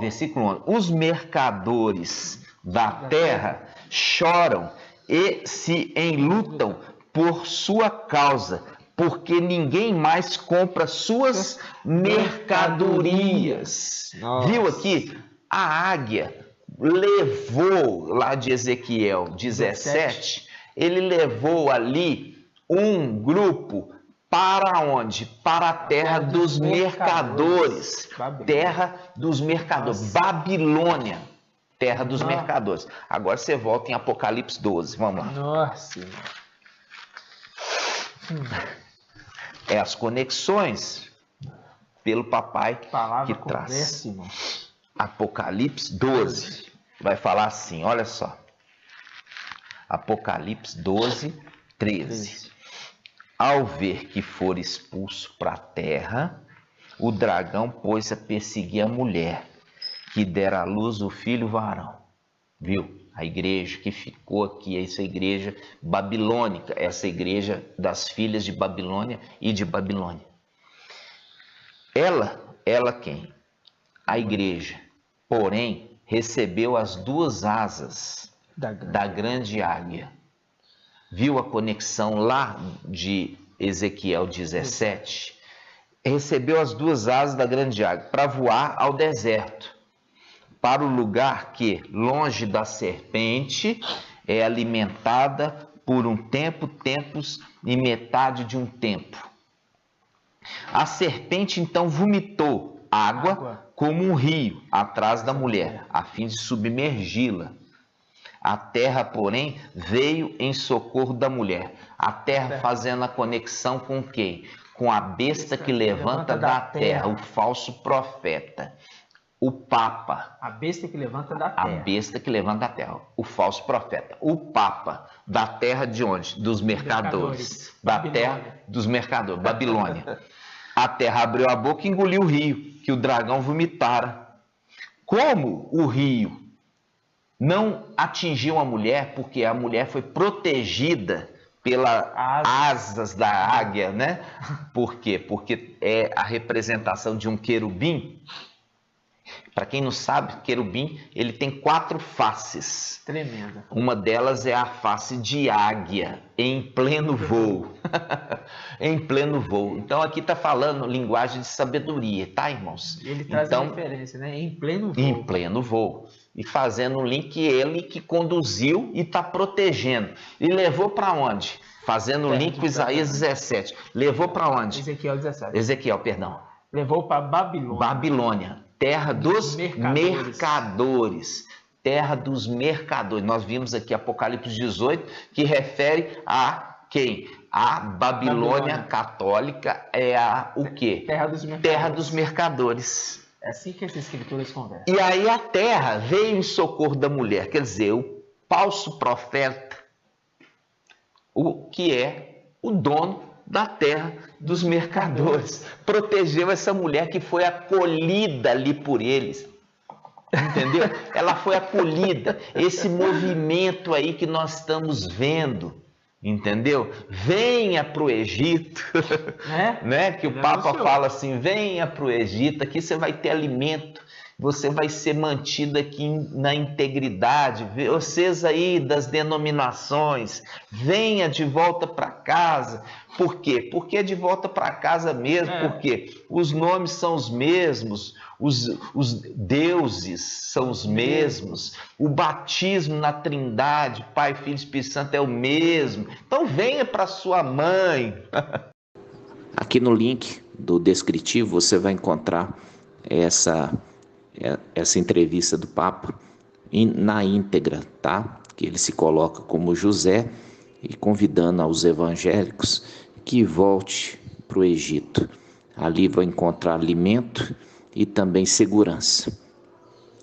Versículo 11. Os mercadores da terra choram e se enlutam por sua causa, porque ninguém mais compra suas mercadorias. Nossa. Viu aqui? A águia levou, lá de Ezequiel 17, ele levou ali um grupo para onde? Para a terra dos mercadores. Terra dos mercadores. Babilônia. Terra dos mercadores. Agora você volta em Apocalipse 12. Vamos lá. Nossa. As conexões pelo papai Palavra que traz. Conversa, irmão. Apocalipse 12. Vai falar assim, olha só. Apocalipse 12, 13. Ao ver que for expulso para a terra, o dragão pôs a perseguir a mulher, que dera à luz o filho varão. Viu? A igreja que ficou aqui, essa igreja babilônica, essa igreja das filhas de Babilônia e de Babilônia. Ela quem? A igreja. Porém, recebeu as duas asas da grande águia. Viu a conexão lá de Ezequiel 17? Recebeu as duas asas da grande águia para voar ao deserto, para o lugar que, longe da serpente, é alimentada por um tempo, tempos e metade de um tempo. A serpente então vomitou água como um rio atrás da mulher, a fim de submergi-la. A terra, porém, veio em socorro da mulher. A terra fazendo a conexão com quem? Com a besta que levanta da terra, o falso profeta. O Papa. A besta que levanta da terra. A besta que levanta da terra. O falso profeta. O Papa. Da terra de onde? Dos mercadores. Da terra dos mercadores. Babilônia. A terra abriu a boca e engoliu o rio, que o dragão vomitara. Como o rio não atingiu a mulher, porque a mulher foi protegida pelas asas da águia, né? Por quê? Porque é a representação de um querubim. Para quem não sabe, querubim, ele tem 4 faces. Tremenda. Uma delas é a face de águia, em pleno voo. Em pleno voo. Então aqui está falando linguagem de sabedoria, tá, irmãos? Ele traz a referência, né? Em pleno voo. Em pleno voo. E fazendo um link, ele que conduziu e está protegendo. E levou para onde? Fazendo um link com Isaías 17. Levou para onde? Ezequiel 17. Ezequiel, perdão. Levou para Babilônia. Babilônia. Terra dos mercadores. Terra dos mercadores. Nós vimos aqui Apocalipse 18, que refere a quem? A Babilônia católica é o quê? Terra dos mercadores. É assim que essas escrituras conversam. E aí a terra veio em socorro da mulher. Quer dizer, o falso profeta, o que é o dono da terra dos mercadores, protegeu essa mulher que foi acolhida ali por eles. Entendeu? Ela foi acolhida. Esse movimento aí que nós estamos vendo, entendeu? Venha para o Egito, né? Que o Papa fala assim, venha para o Egito, aqui você vai ter alimento, você vai ser mantido aqui na integridade. Vocês aí das denominações, venha de volta para casa. Por quê? Porque é de volta para casa mesmo, porque os nomes são os mesmos, os deuses são os mesmos, o batismo na Trindade, Pai, Filho e Espírito Santo é o mesmo. Então venha para sua mãe. Aqui no link do descritivo você vai encontrar essa essa entrevista do Papa na íntegra, tá? Que ele se coloca como José e convidando aos evangélicos que volte para o Egito. Ali vão encontrar alimento e também segurança.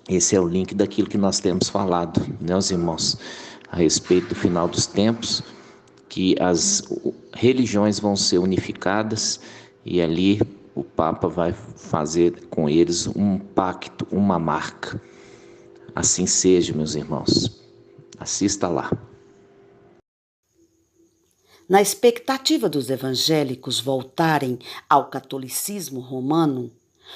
Esse é o link daquilo que nós temos falado, né, os irmãos, a respeito do final dos tempos, que as religiões vão ser unificadas e ali o Papa vai fazer com eles um pacto, uma marca. Assim seja, meus irmãos. Assista lá. Na expectativa dos evangélicos voltarem ao catolicismo romano,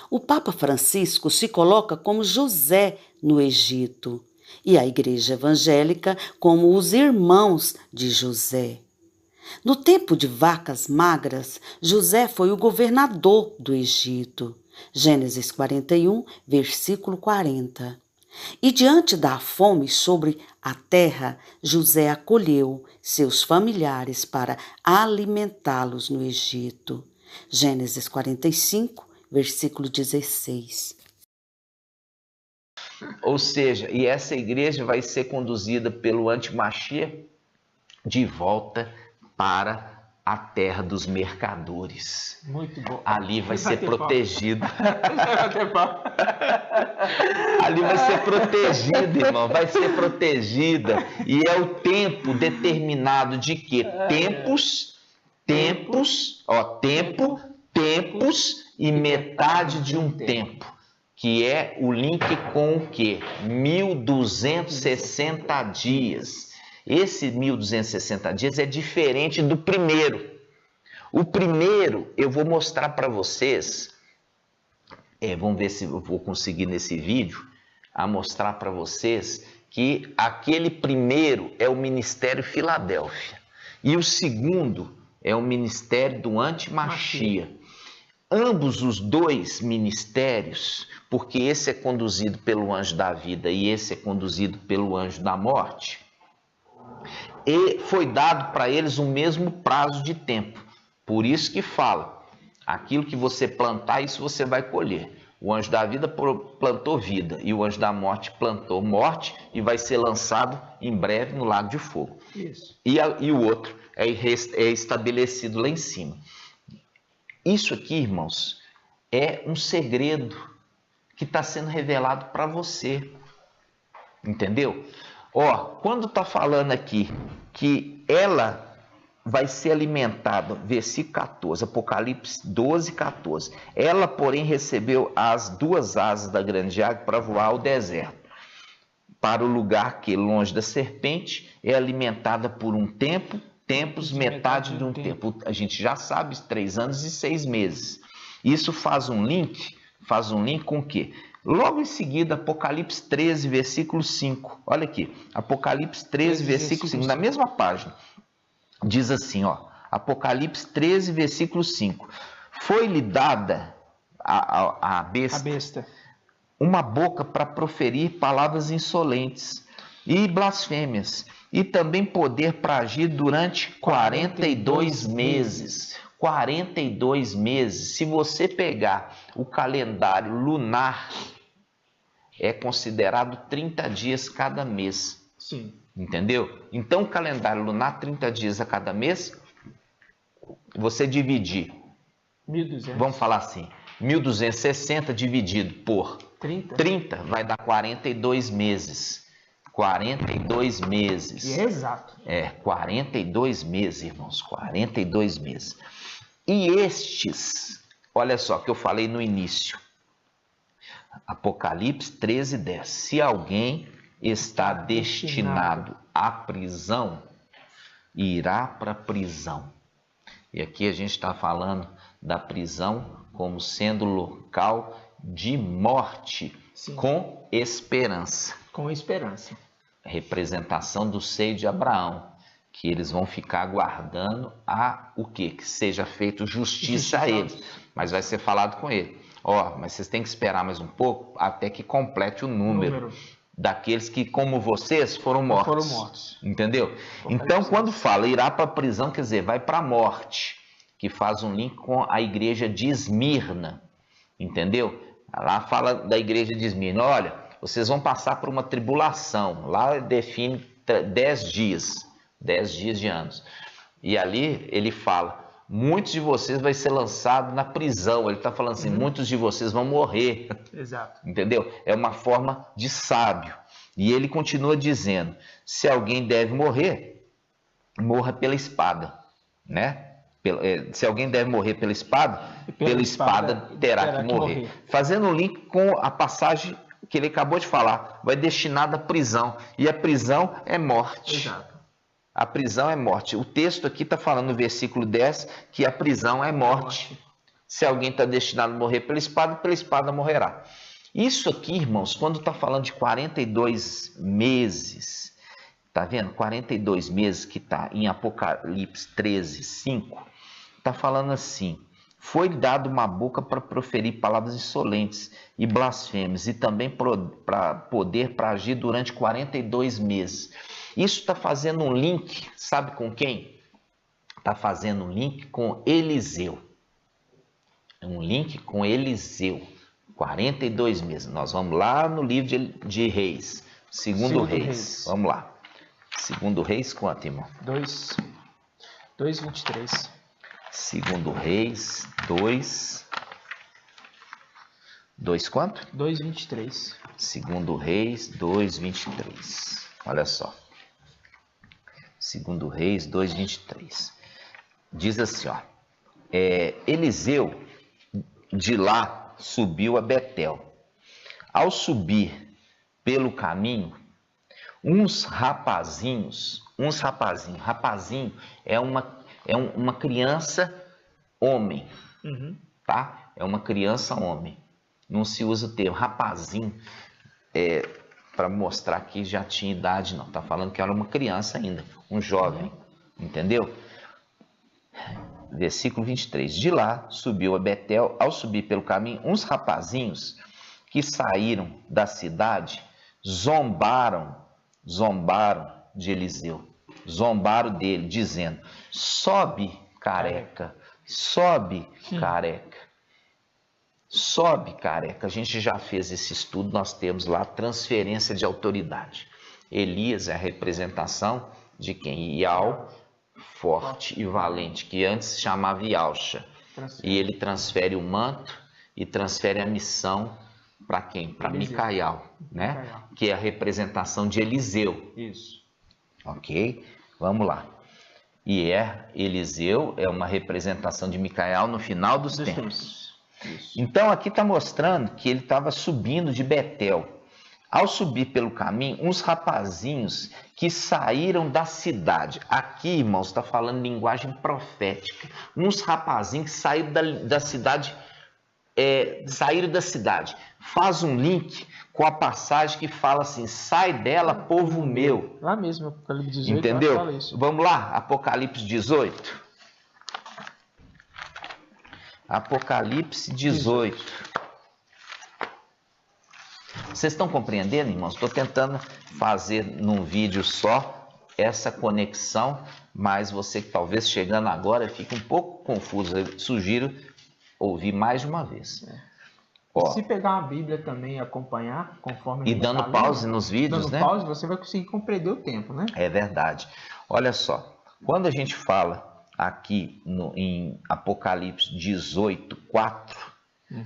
o Papa Francisco se coloca como José no Egito e a Igreja Evangélica como os irmãos de José. No tempo de vacas magras, José foi o governador do Egito. Gênesis 41, versículo 40. E diante da fome sobre a terra, José acolheu seus familiares para alimentá-los no Egito. Gênesis 45, versículo 16. Ou seja, e essa igreja vai ser conduzida pelo Antimachia de volta para a terra dos mercadores. Muito bom. Ali vai ser protegido. Ali vai ser protegida, irmão. Vai ser protegida. E é o tempo determinado de quê? Tempos e metade de um tempo. Que é o link com o quê? 1260 dias. Esse 1260 dias é diferente do primeiro. O primeiro, eu vou mostrar para vocês, vamos ver se eu vou conseguir nesse vídeo, a mostrar para vocês que aquele primeiro é o Ministério Filadélfia e o segundo é o Ministério do Antimachia. Ambos os dois ministérios, porque esse é conduzido pelo anjo da vida e esse é conduzido pelo anjo da morte, e foi dado para eles o mesmo prazo de tempo. Por isso que fala, aquilo que você plantar, isso você vai colher. O anjo da vida plantou vida e o anjo da morte plantou morte e vai ser lançado em breve no lago de fogo. Isso. E o outro é estabelecido lá em cima. Isso aqui, irmãos, é um segredo que está sendo revelado para você. Entendeu? Quando está falando aqui que ela vai ser alimentada, versículo 14, Apocalipse 12, 14. Ela, porém, recebeu as duas asas da grande águia para voar ao deserto, para o lugar que, longe da serpente, é alimentada por um tempo, metade de um tempo. A gente já sabe, 3 anos e 6 meses. Isso faz um link com o quê? Logo em seguida, Apocalipse 13, versículo 5. Olha aqui, Apocalipse 13, versículo 5, na mesma página. Diz assim, Apocalipse 13, versículo 5. Foi-lhe dada a besta uma boca para proferir palavras insolentes e blasfêmias, e também poder para agir durante 42 meses. 42 meses. Se você pegar o calendário lunar, é considerado 30 dias cada mês. Sim. Entendeu? Então, o calendário lunar, 30 dias a cada mês, você dividir, 1.200. Vamos falar assim, 1.260 dividido por 30 vai dar 42 meses. 42 meses. E é exato. 42 meses, irmãos, 42 meses. E estes, olha só que eu falei no início, Apocalipse 13, 10. Se alguém está destinado à prisão, irá para a prisão. E aqui a gente está falando da prisão como sendo local de morte. Sim. Com esperança. Com esperança. Representação do seio de Abraão, que eles vão ficar aguardando o quê? Que seja feito justiça a eles. Mas vai ser falado com ele. Mas vocês têm que esperar mais um pouco até que complete o número daqueles que, como vocês, foram mortos. Entendeu? Então, quando fala irá para a prisão, quer dizer, vai para a morte, que faz um link com a igreja de Esmirna. Entendeu? Lá fala da igreja de Esmirna, olha, vocês vão passar por uma tribulação. Lá define 10 dias de anos. E ali ele fala, muitos de vocês vai ser lançado na prisão. Ele está falando assim, muitos de vocês vão morrer. Exato. Entendeu? É uma forma de sábio. E ele continua dizendo, se alguém deve morrer, morra pela espada, né? Se alguém deve morrer pela espada, pela espada terá que morrer. Fazendo um link com a passagem que ele acabou de falar, vai destinado à prisão. E a prisão é morte. Exato. A prisão é morte. O texto aqui está falando no versículo 10 que a prisão é morte. Se alguém está destinado a morrer pela espada morrerá. Isso aqui, irmãos, quando está falando de 42 meses, tá vendo? 42 meses que está em Apocalipse 13, 5, está falando assim, foi dado uma boca para proferir palavras insolentes e blasfêmias e também para poder para agir durante 42 meses. Isso está fazendo um link, sabe com quem? Está fazendo um link com Eliseu. Um link com Eliseu. 42 meses. Nós vamos lá no livro de Reis. Segundo Reis. Vamos lá. Segundo Reis, quanto, irmão? 2:23. Segundo Reis, 2 quanto? 2:23. Segundo Reis, 2:23. Olha só. Segundo Reis, 2:23. Diz assim, ó. Eliseu de lá subiu a Betel. Ao subir pelo caminho, rapazinho é uma criança homem, tá? É uma criança homem. Não se usa o termo rapazinho para mostrar que já tinha idade, não. Tá falando que era uma criança ainda, um jovem, entendeu? Versículo 23. De lá subiu a Betel. Ao subir pelo caminho, uns rapazinhos que saíram da cidade zombaram de Eliseu. Zombaram dele, dizendo, sobe, careca, sobe, careca. Sobe, careca. A gente já fez esse estudo, nós temos lá transferência de autoridade. Elias é a representação de quem? Ial, forte e valente, que antes se chamava Ialcha. E ele transfere o manto e transfere a missão para quem? Para Micaial, né? Que é a representação de Eliseu. Isso. Ok? Vamos lá. E Eliseu é uma representação de Micaial no final dos tempos. Isso. Então aqui está mostrando que ele estava subindo de Betel. Ao subir pelo caminho, uns rapazinhos que saíram da cidade. Aqui, irmãos, está falando linguagem profética. Uns rapazinhos que saíram da cidade, saíram da cidade. Faz um link com a passagem que fala assim, sai dela, povo meu. Lá mesmo, Apocalipse 18. Entendeu? Fala isso. Vamos lá, Apocalipse 18. Apocalipse 18. Vocês estão compreendendo, irmãos? Estou tentando fazer num vídeo só essa conexão, mas você que talvez chegando agora fique um pouco confuso. Eu sugiro ouvir mais de uma vez. Ó, se pegar uma Bíblia também e acompanhar, conforme e dando pause nos vídeos, dando né? Pause, você vai conseguir compreender o tempo, né? É verdade. Olha só, quando a gente fala aqui em Apocalipse 18, 4,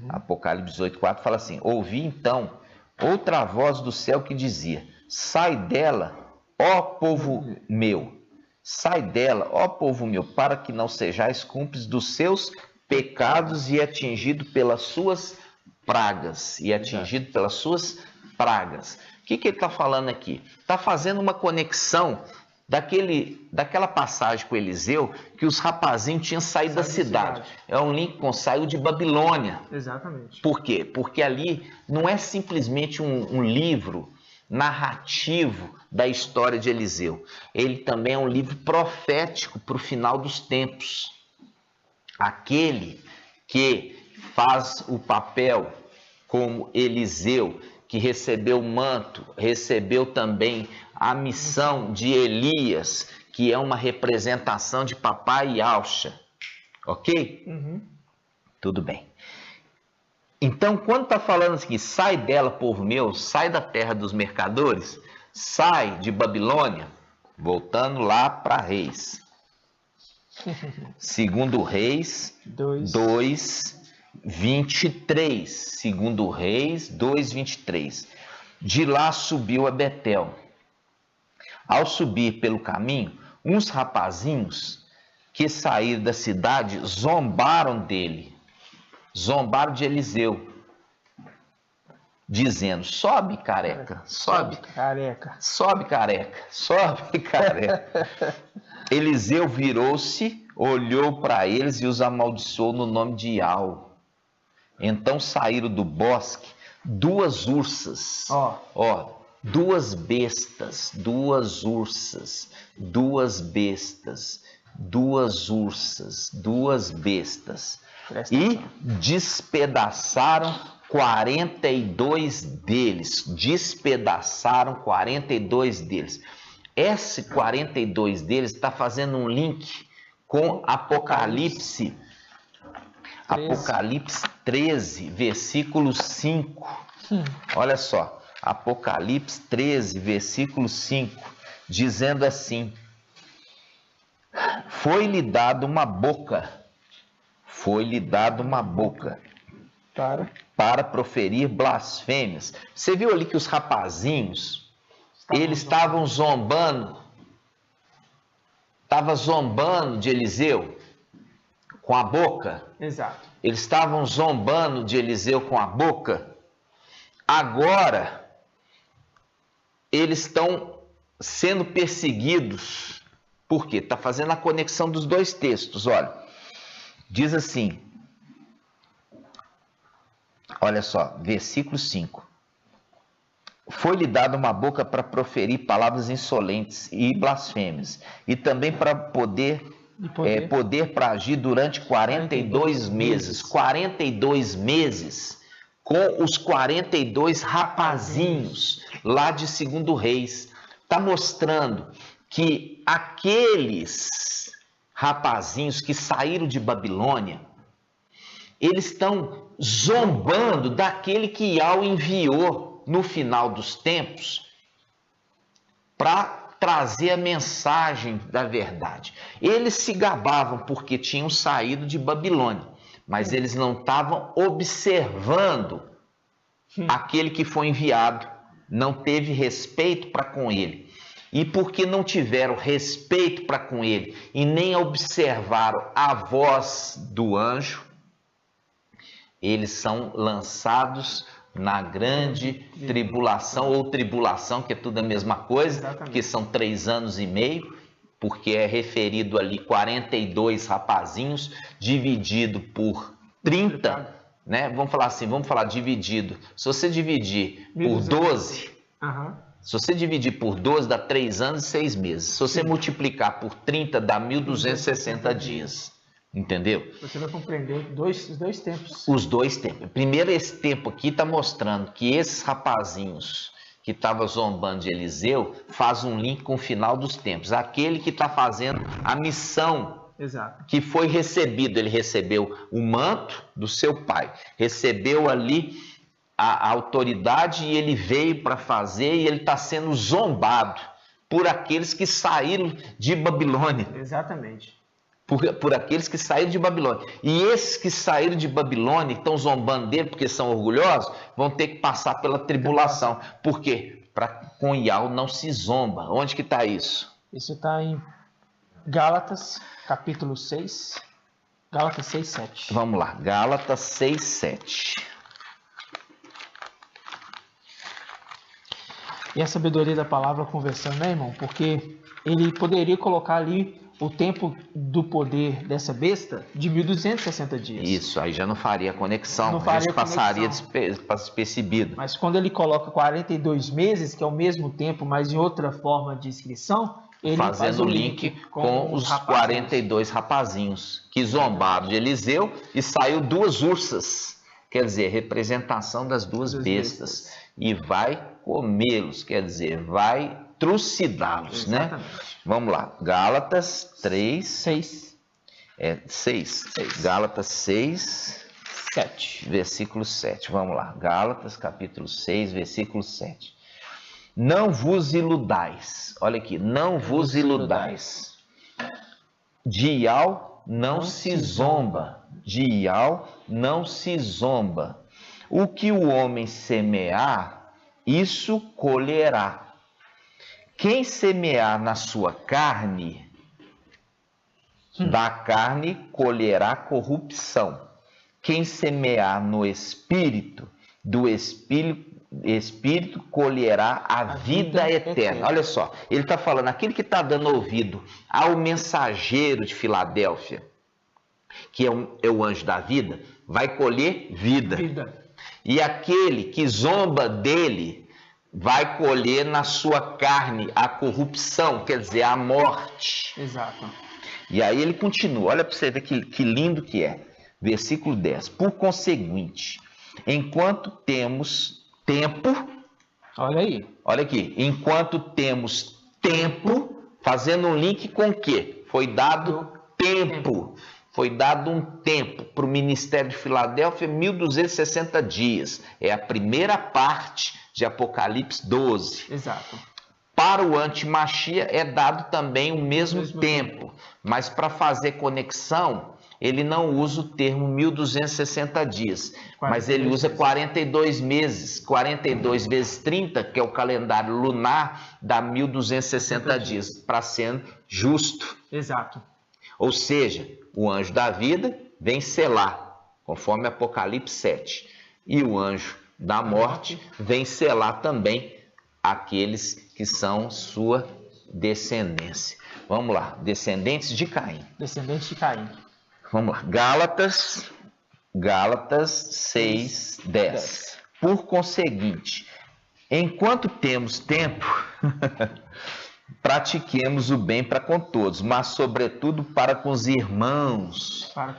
Apocalipse 18, 4 fala assim, ouvi então outra voz do céu que dizia, sai dela, ó povo meu, sai dela, ó povo meu, para que não sejais cúmplices dos seus pecados e atingido pelas suas pragas. O que ele está falando aqui? Está fazendo uma conexão daquela passagem com Eliseu, que os rapazinhos tinham saído da cidade. É um link com saiu de Babilônia. Exatamente. Por quê? Porque ali não é simplesmente um livro narrativo da história de Eliseu. Ele também é um livro profético para o final dos tempos. Aquele que faz o papel como Eliseu, que recebeu o manto, recebeu também a missão de Elias, que é uma representação de papai Ialcha. Ok? Uhum. Tudo bem. Então, quando está falando assim, sai dela, povo meu, sai da terra dos mercadores, sai de Babilônia, voltando lá para Reis. Segundo Reis 2:23. Segundo Reis 2:23. De lá subiu a Betel. Ao subir pelo caminho, uns rapazinhos que saíram da cidade zombaram dele. Zombaram de Eliseu, dizendo: sobe, careca, sobe, careca, sobe, careca, sobe, careca. Eliseu virou-se, olhou para eles e os amaldiçoou no nome de Iau. Então saíram do bosque duas ursas, duas bestas, duas ursas, duas bestas, duas ursas, duas bestas, e despedaçaram 42 deles. Despedaçaram 42 deles. Esse 42 deles está fazendo um link com Apocalipse 13, versículo 5. Olha só, Apocalipse 13, versículo 5, dizendo assim: foi-lhe dado uma boca, foi-lhe dado uma boca para proferir blasfêmias. Você viu ali que os rapazinhos, eles estavam zombando, de Eliseu com a boca. Exato. Eles estavam zombando de Eliseu com a boca. Agora, eles estão sendo perseguidos. Por quê? Está fazendo a conexão dos dois textos. Olha, diz assim, olha só, versículo 5. Foi-lhe dada uma boca para proferir palavras insolentes e blasfêmias, e também para poder para agir durante 42 meses. 42 meses com os 42 rapazinhos lá de 2 Reis. Está mostrando que aqueles rapazinhos que saíram de Babilônia, eles estão zombando daquele que Iau enviou no final dos tempos para trazer a mensagem da verdade. Eles se gabavam porque tinham saído de Babilônia, mas eles não estavam observando aquele que foi enviado, não teve respeito para com ele. E porque não tiveram respeito para com ele e nem observaram a voz do anjo, eles são lançados na grande tribulação, ou tribulação, que é tudo a mesma coisa. Exatamente. Que são 3 anos e meio, porque é referido ali 42 rapazinhos, dividido por 30, né? Vamos falar assim, dividido. Se você dividir por 12, se você dividir por 12 dá 3 anos e 6 meses. Se você multiplicar por 30 dá 1.260 dias. Entendeu? Você vai compreender os dois tempos. Os dois tempos. Primeiro, esse tempo aqui está mostrando que esses rapazinhos que estavam zombando de Eliseu faz um link com o final dos tempos. Aquele que está fazendo a missão. Exato. Que foi recebido. Ele recebeu o manto do seu pai. Recebeu ali a autoridade e ele veio para fazer, e ele está sendo zombado por aqueles que saíram de Babilônia. Exatamente. Por aqueles que saíram de Babilônia. E esses que saíram de Babilônia e estão zombando dele porque são orgulhosos, vão ter que passar pela tribulação. Por quê? Com Iau não se zomba. Onde que está isso? Isso está em Gálatas, capítulo 6. Gálatas 6, 7. Vamos lá. Gálatas 6, 7. E a sabedoria da palavra conversando, né, irmão? Porque ele poderia colocar ali o tempo do poder dessa besta de 1.260 dias. Isso, aí já não faria conexão, a gente passaria despercebido. Mas quando ele coloca 42 meses, que é o mesmo tempo, mas em outra forma de inscrição, ele faz o link com os 42 rapazinhos que zombaram de Eliseu e saiu 2 ursas, quer dizer, representação das duas bestas, e vai comê-los, quer dizer, vai trucidá-los, né? Vamos lá, Gálatas 3... 6. 6. Gálatas 6... 7. Versículo 7. Vamos lá. Gálatas, capítulo 6, versículo 7. Não vos iludais. Olha aqui. Não vos iludais. De Ial não se zomba. De Ial não se zomba. O que o homem semear, isso colherá. Quem semear na sua carne, da carne colherá corrupção. Quem semear no Espírito, do Espírito colherá a vida eterna. Olha só, ele está falando, aquele que está dando ouvido ao mensageiro de Filadélfia, que é o anjo da vida, vai colher vida. E aquele que zomba dele vai colher na sua carne a corrupção, quer dizer, a morte. Exato. E aí ele continua, olha para você ver que lindo que é. Versículo 10. Por conseguinte, enquanto temos tempo... Olha aí. Olha aqui. Enquanto temos tempo, fazendo um link com o quê? Foi dado tempo. Foi dado um tempo para o ministério de Filadélfia, 1260 dias. É a primeira parte de Apocalipse 12. Exato. Para o antimachia é dado também o mesmo tempo. Mas para fazer conexão, ele não usa o termo 1260 dias, mas ele usa 42 meses. 42 vezes 30, que é o calendário lunar, dá 1260 dias, para ser justo. Exato. Ou seja, o anjo da vida vem selar, conforme Apocalipse 7. E o anjo da morte vem selar também aqueles que são sua descendência. Vamos lá, descendentes de Caim. Descendentes de Caim. Vamos lá, Gálatas 6, 10. Por conseguinte, enquanto temos tempo, pratiquemos o bem para com todos, mas sobretudo para com os irmãos. Para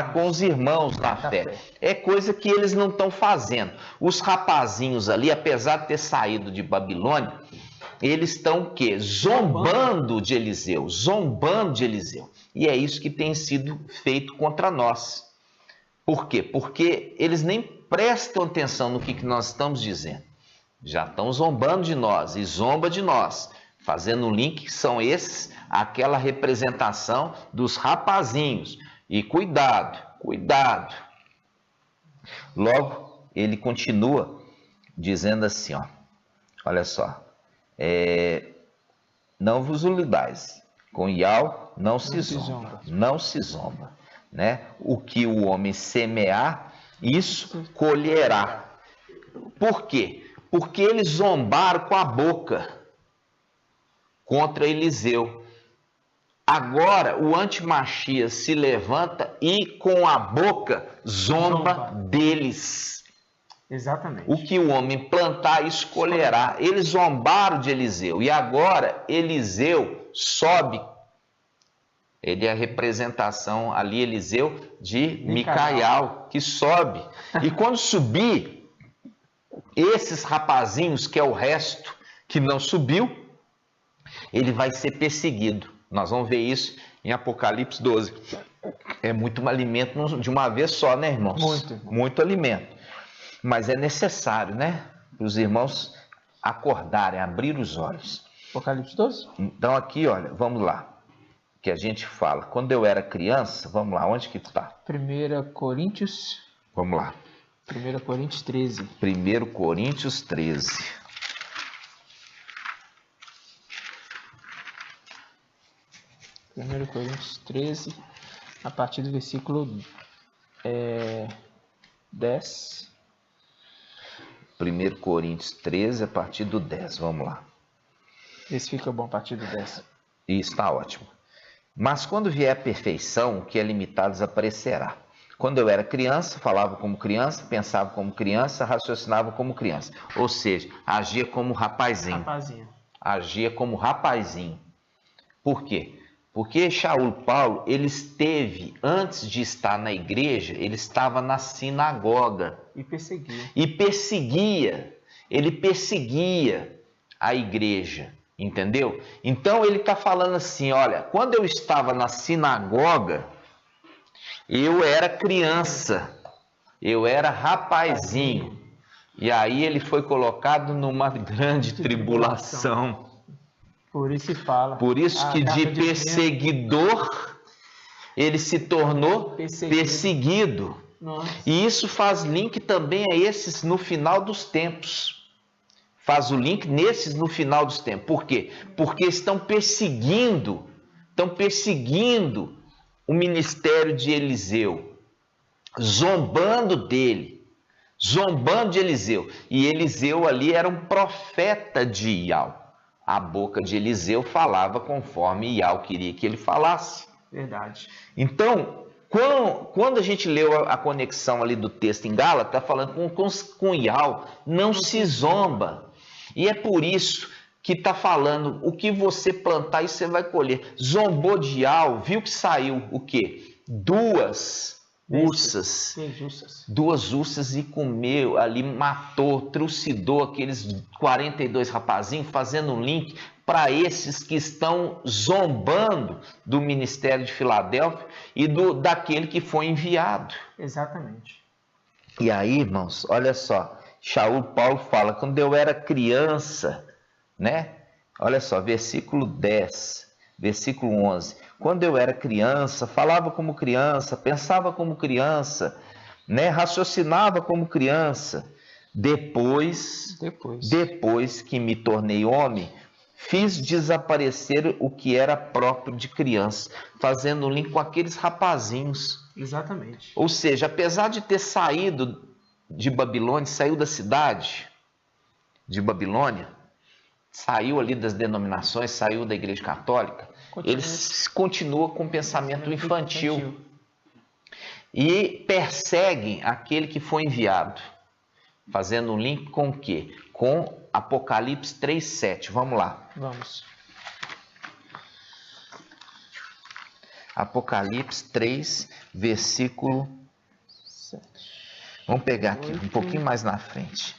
com os irmãos na fé. É coisa que eles não estão fazendo. Os rapazinhos ali, apesar de ter saído de Babilônia, eles estão o quê? Zombando de Eliseu. Zombando de Eliseu. E é isso que tem sido feito contra nós. Por quê? Porque eles nem prestam atenção no que nós estamos dizendo. Já estão zombando de nós e zomba de nós. Fazendo um link que são esses, aquela representação dos rapazinhos. E cuidado, cuidado. Logo, ele continua dizendo assim, ó. Olha só. Não vos iludais. Com Ial não se zomba. Não se zomba. Né? O que o homem semear, isso colherá. Por quê? Porque eles zombaram com a boca contra Eliseu. Agora o antimachias se levanta e com a boca zomba deles. Exatamente. O que o homem plantar, isso colherá. Eles zombaram de Eliseu. E agora Eliseu sobe. Ele é a representação ali, Eliseu, de Micael, que sobe. E quando subir, esses rapazinhos, que é o resto que não subiu, ele vai ser perseguido. Nós vamos ver isso em Apocalipse 12. É muito alimento de uma vez só, né, irmãos? Muito alimento. Mas é necessário, né? Para os irmãos acordarem, abrir os olhos. Apocalipse 12? Então aqui, olha, vamos lá. Que a gente fala. Quando eu era criança, vamos lá, onde que está? 1 Coríntios. Vamos lá. 1 Coríntios 13. 1 Coríntios 13. Primeiro Coríntios 13, a partir do versículo 10. 1 Coríntios 13, a partir do 10. Vamos lá. Esse fica bom a partir do 10. Isso está ótimo. Mas quando vier a perfeição, o que é limitado desaparecerá. Quando eu era criança, falava como criança, pensava como criança, raciocinava como criança. Ou seja, agia como rapazinho. Agia como rapazinho. Por quê? Porque Shaul Paulo, ele esteve, antes de estar na igreja, ele estava na sinagoga. E perseguia. Ele perseguia a igreja, entendeu? Então ele está falando assim, olha, quando eu estava na sinagoga, eu era criança, eu era rapazinho. E aí ele foi colocado numa grande tribulação. Por isso se fala. Por isso que de perseguidor ele se tornou perseguido. E isso faz link também a esses no final dos tempos. Faz o link nesses no final dos tempos. Por quê? Porque estão perseguindo o ministério de Eliseu, zombando dele, zombando de Eliseu. E Eliseu ali era um profeta de Iau. A boca de Eliseu falava conforme Iau queria que ele falasse. Verdade. Então, quando a gente leu a conexão ali do texto em Gálatas, está falando com Iau, não se zomba. E é por isso que está falando, o que você plantar, isso você vai colher. Zombou de Iau, viu que saiu o quê? Duas ursas e comeu ali, matou, trucidou aqueles 42 rapazinhos, fazendo um link para esses que estão zombando do ministério de Filadélfia e daquele que foi enviado. Exatamente. E aí, irmãos, olha só, Paulo fala, quando eu era criança, né? Olha só, versículo 10, versículo 11. Quando eu era criança, falava como criança, pensava como criança, né? Raciocinava como criança. Depois que me tornei homem, fiz desaparecer o que era próprio de criança, fazendo um link com aqueles rapazinhos. Exatamente. Ou seja, apesar de ter saído de Babilônia, saiu da cidade de Babilônia, saiu ali das denominações, saiu da Igreja Católica, eles continuam com pensamento infantil e perseguem aquele que foi enviado, fazendo um link com o quê? Com Apocalipse 3:7. Vamos lá. Vamos. Apocalipse 3, versículo 7. Vamos pegar aqui um pouquinho mais na frente.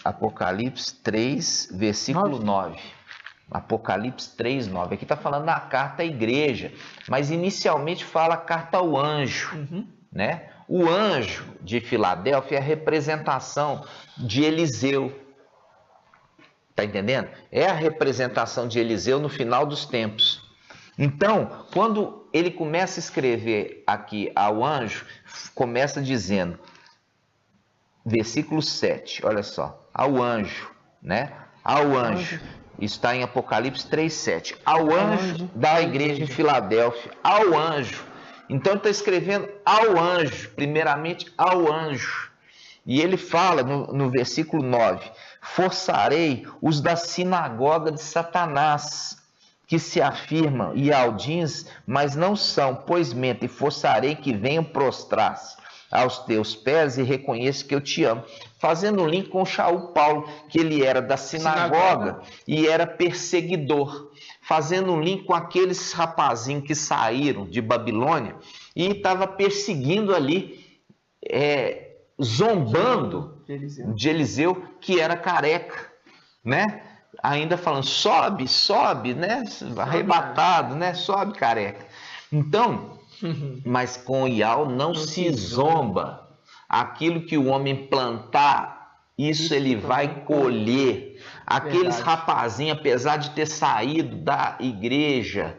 Apocalipse 3, versículo 9. Apocalipse 3, 9. Aqui está falando da carta à igreja, mas inicialmente fala a carta ao anjo, né? O anjo de Filadélfia é a representação de Eliseu. Está entendendo? É a representação de Eliseu no final dos tempos. Então, quando ele começa a escrever aqui ao anjo, começa dizendo, versículo 7, olha só, ao anjo, né? Ao anjo, está em Apocalipse 3:7, ao anjo da igreja em Filadélfia, ao anjo. Então ele está escrevendo ao anjo, primeiramente ao anjo. E ele fala no versículo 9, forçarei os da sinagoga de Satanás, que se afirmam Ialdins, mas não são, pois mentem, e forçarei que venham prostrar-se aos teus pés e reconheça que eu te amo. Fazendo um link com Paulo, que ele era da sinagoga e era perseguidor. Fazendo um link com aqueles rapazinhos que saíram de Babilônia e estava perseguindo ali, zombando de Eliseu, que era careca, né? Ainda falando, sobe, né? Arrebatado, né? Sobe, careca. Então, mas com Iau não se zomba. Aquilo que o homem plantar, isso ele vai colher. Aqueles rapazinhos, apesar de ter saído da igreja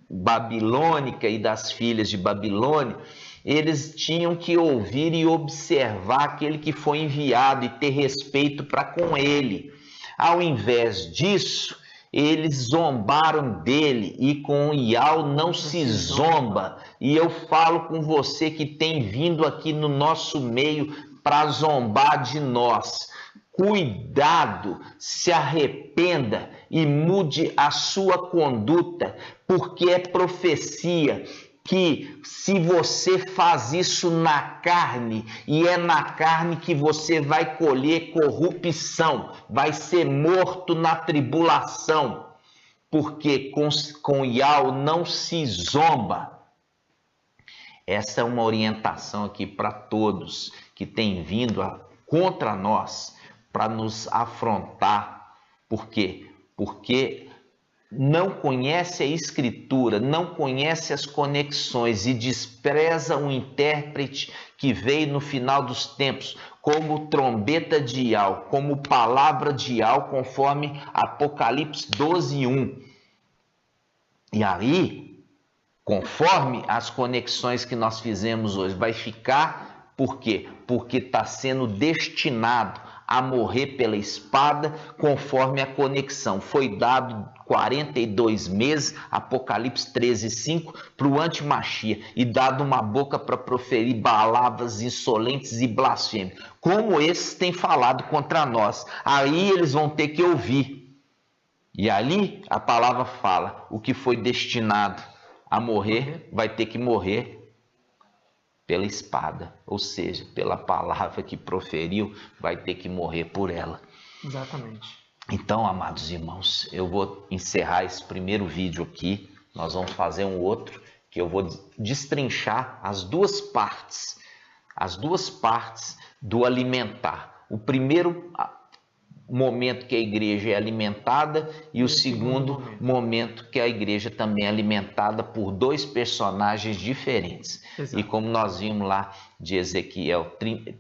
babilônica e das filhas de Babilônia, eles tinham que ouvir e observar aquele que foi enviado e ter respeito para com ele. Ao invés disso, eles zombaram dele, e com Iau não se zomba. E eu falo com você que tem vindo aqui no nosso meio para zombar de nós. Cuidado, se arrependa e mude a sua conduta, porque é profecia que se você faz isso na carne, e é na carne que você vai colher corrupção, vai ser morto na tribulação, porque com Iau não se zomba. Essa é uma orientação aqui para todos que têm vindo contra nós, para nos afrontar. Por quê? Porque não conhece a Escritura, não conhece as conexões e despreza o intérprete que veio no final dos tempos, como trombeta de Ial, como palavra de Ial, conforme Apocalipse 12:1. E aí, conforme as conexões que nós fizemos hoje, vai ficar, por quê? Porque está sendo destinado a morrer pela espada, conforme a conexão. Foi dado 42 meses, Apocalipse 13:5, para o antimachia, e dado uma boca para proferir palavras insolentes e blasfêmias, como esses têm falado contra nós. Aí eles vão ter que ouvir. E ali a palavra fala, o que foi destinado a morrer, vai ter que morrer pela espada, ou seja, pela palavra que proferiu, vai ter que morrer por ela. Exatamente. Então, amados irmãos, eu vou encerrar esse primeiro vídeo aqui, nós vamos fazer um outro, que eu vou destrinchar as duas partes do alimentar. O primeiro momento que a igreja é alimentada e o segundo momento que a igreja também é alimentada por dois personagens diferentes. Exato. E como nós vimos lá de Ezequiel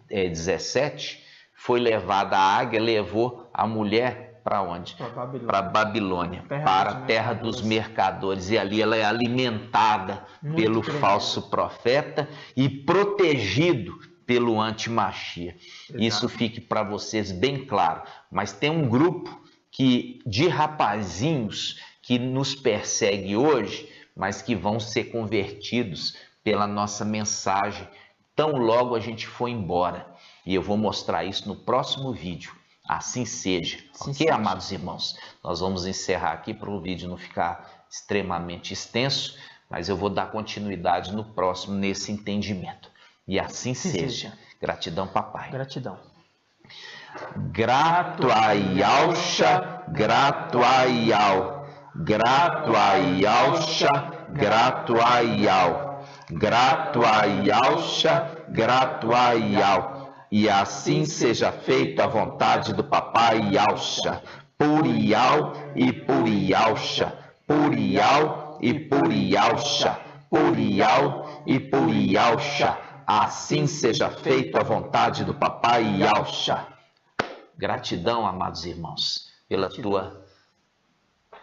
17, foi levada a águia, levou a mulher para onde? Para a Babilônia, para a terra dos mercadores. E ali ela é alimentada pelo falso profeta e protegido pelo antimachia. Isso fique para vocês bem claro. Mas tem um grupo de rapazinhos que nos persegue hoje, mas que vão ser convertidos pela nossa mensagem tão logo a gente for embora. E eu vou mostrar isso no próximo vídeo. Assim seja. Assim ok, seja. Amados irmãos? Nós vamos encerrar aqui para o vídeo não ficar extremamente extenso, mas eu vou dar continuidade no próximo nesse entendimento. E assim seja. Gratidão, papai. Gratidão. Grato a Yahshua, grato a Yahweh. Grato a Yahshua, grato a Yahweh. Grato a Yahshua, grato a Yahweh. E assim seja feita a vontade do papai Yahshua. Por Yahweh e por Yahshua. Por Yahweh e por Yahshua. Por Yahweh e por Yahshua. Assim seja feita a vontade do papai Yahshua. Gratidão, amados irmãos, pela tua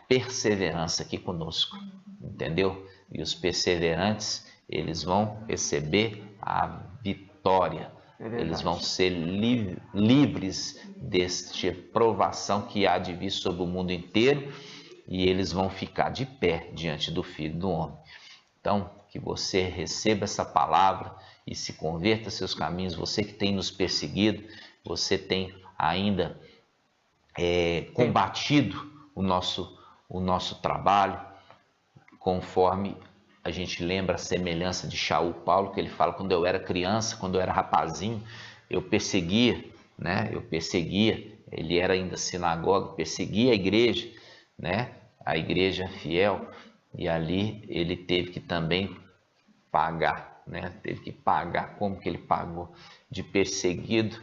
perseverança aqui conosco, entendeu? E os perseverantes, eles vão receber a vitória. Eles vão ser livres desta provação que há de vir sobre o mundo inteiro e eles vão ficar de pé diante do Filho do Homem. Então, que você receba essa palavra e se converta a seus caminhos. Você que tem nos perseguido, você tem ainda combatido o nosso trabalho, conforme a gente lembra a semelhança de Shaul Paulo, que ele fala, quando eu era criança, quando eu era rapazinho, eu perseguia, né? Ele era ainda sinagoga, perseguia a igreja, né? A igreja fiel, e ali ele teve que também pagar, né? Teve que pagar. Como que ele pagou? De perseguidor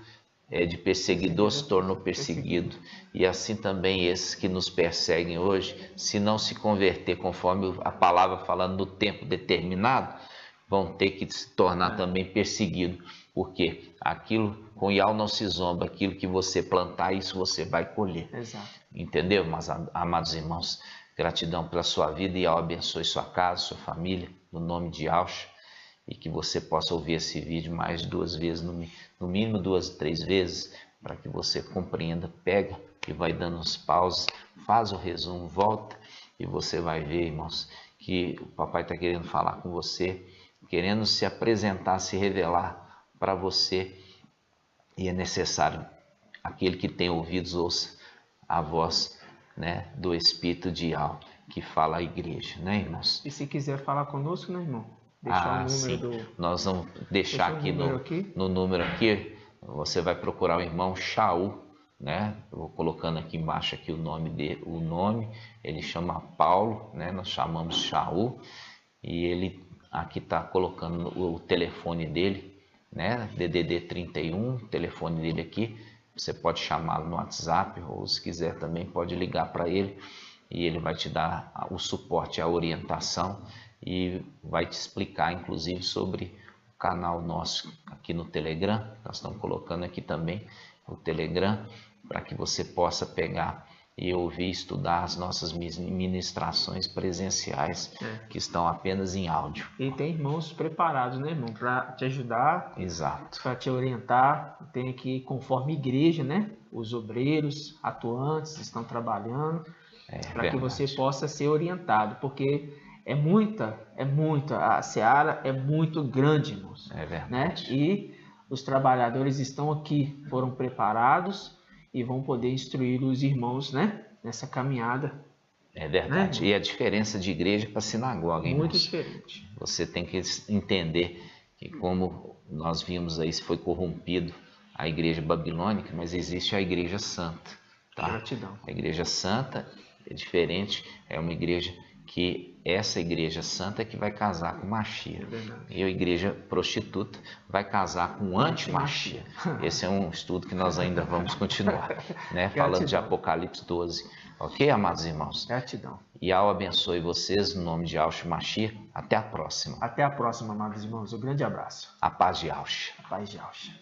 se tornou perseguido. E assim também esses que nos perseguem hoje, se não se converter conforme a palavra falando no tempo determinado, vão ter que se tornar também perseguido. Porque aquilo, com Ial não se zomba, aquilo que você plantar, isso você vai colher. Exato. Entendeu, mas, amados irmãos? Gratidão pela sua vida, e Ial abençoe sua casa, sua família, no nome de Yahshua, e que você possa ouvir esse vídeo mais de 2 vezes, no mínimo 2, 3 vezes, para que você compreenda. Pega e vai dando uns pausas, faz o resumo, volta, e você vai ver, irmãos, que o papai está querendo falar com você, querendo se apresentar, se revelar para você, e é necessário, aquele que tem ouvidos, ouça a voz, né, do Espírito de Ial, que fala à igreja, né, irmãos? E se quiser falar conosco, né, irmão? Deixar o número Nós vamos deixar aqui no número aqui, você vai procurar o irmão Shaul, né? Eu vou colocando aqui embaixo aqui o nome dele, ele chama Paulo, né? Nós chamamos Shaul, e ele aqui está colocando o telefone dele, né? DDD 31, o telefone dele aqui. Você pode chamá-lo no WhatsApp, ou se quiser também pode ligar para ele, e ele vai te dar o suporte, a orientação e vai te explicar, inclusive, sobre o canal nosso aqui no Telegram. Nós estamos colocando aqui também o Telegram para que você possa pegar e ouvir, estudar as nossas ministrações presenciais que estão apenas em áudio. E tem irmãos preparados, né, irmão, para te ajudar, Exato. para te orientar. Tem aqui, conforme igreja, né, os obreiros atuantes estão trabalhando para que você possa ser orientado, porque é muita, a seara é muito grande, irmãos. É verdade. Né? E os trabalhadores estão aqui, foram preparados e vão poder instruir os irmãos, né, nessa caminhada. É verdade. Né? E a diferença de igreja para sinagoga, irmãos? Muito diferente. Você tem que entender que, como nós vimos aí, se foi corrompido a igreja babilônica, mas existe a igreja santa. Tá? Gratidão. A igreja santa é diferente, é uma igreja que essa igreja santa é que vai casar com Machia. E a igreja prostituta vai casar com anti-Machia. Esse é um estudo que nós ainda vamos continuar, né? Falando de Apocalipse 12. Ok, amados irmãos? Gratidão. E ao abençoe vocês, no nome de Yahshua Machia. Até a próxima. Até a próxima, amados irmãos. Um grande abraço. A paz de Yahshua. A paz de Yahshua.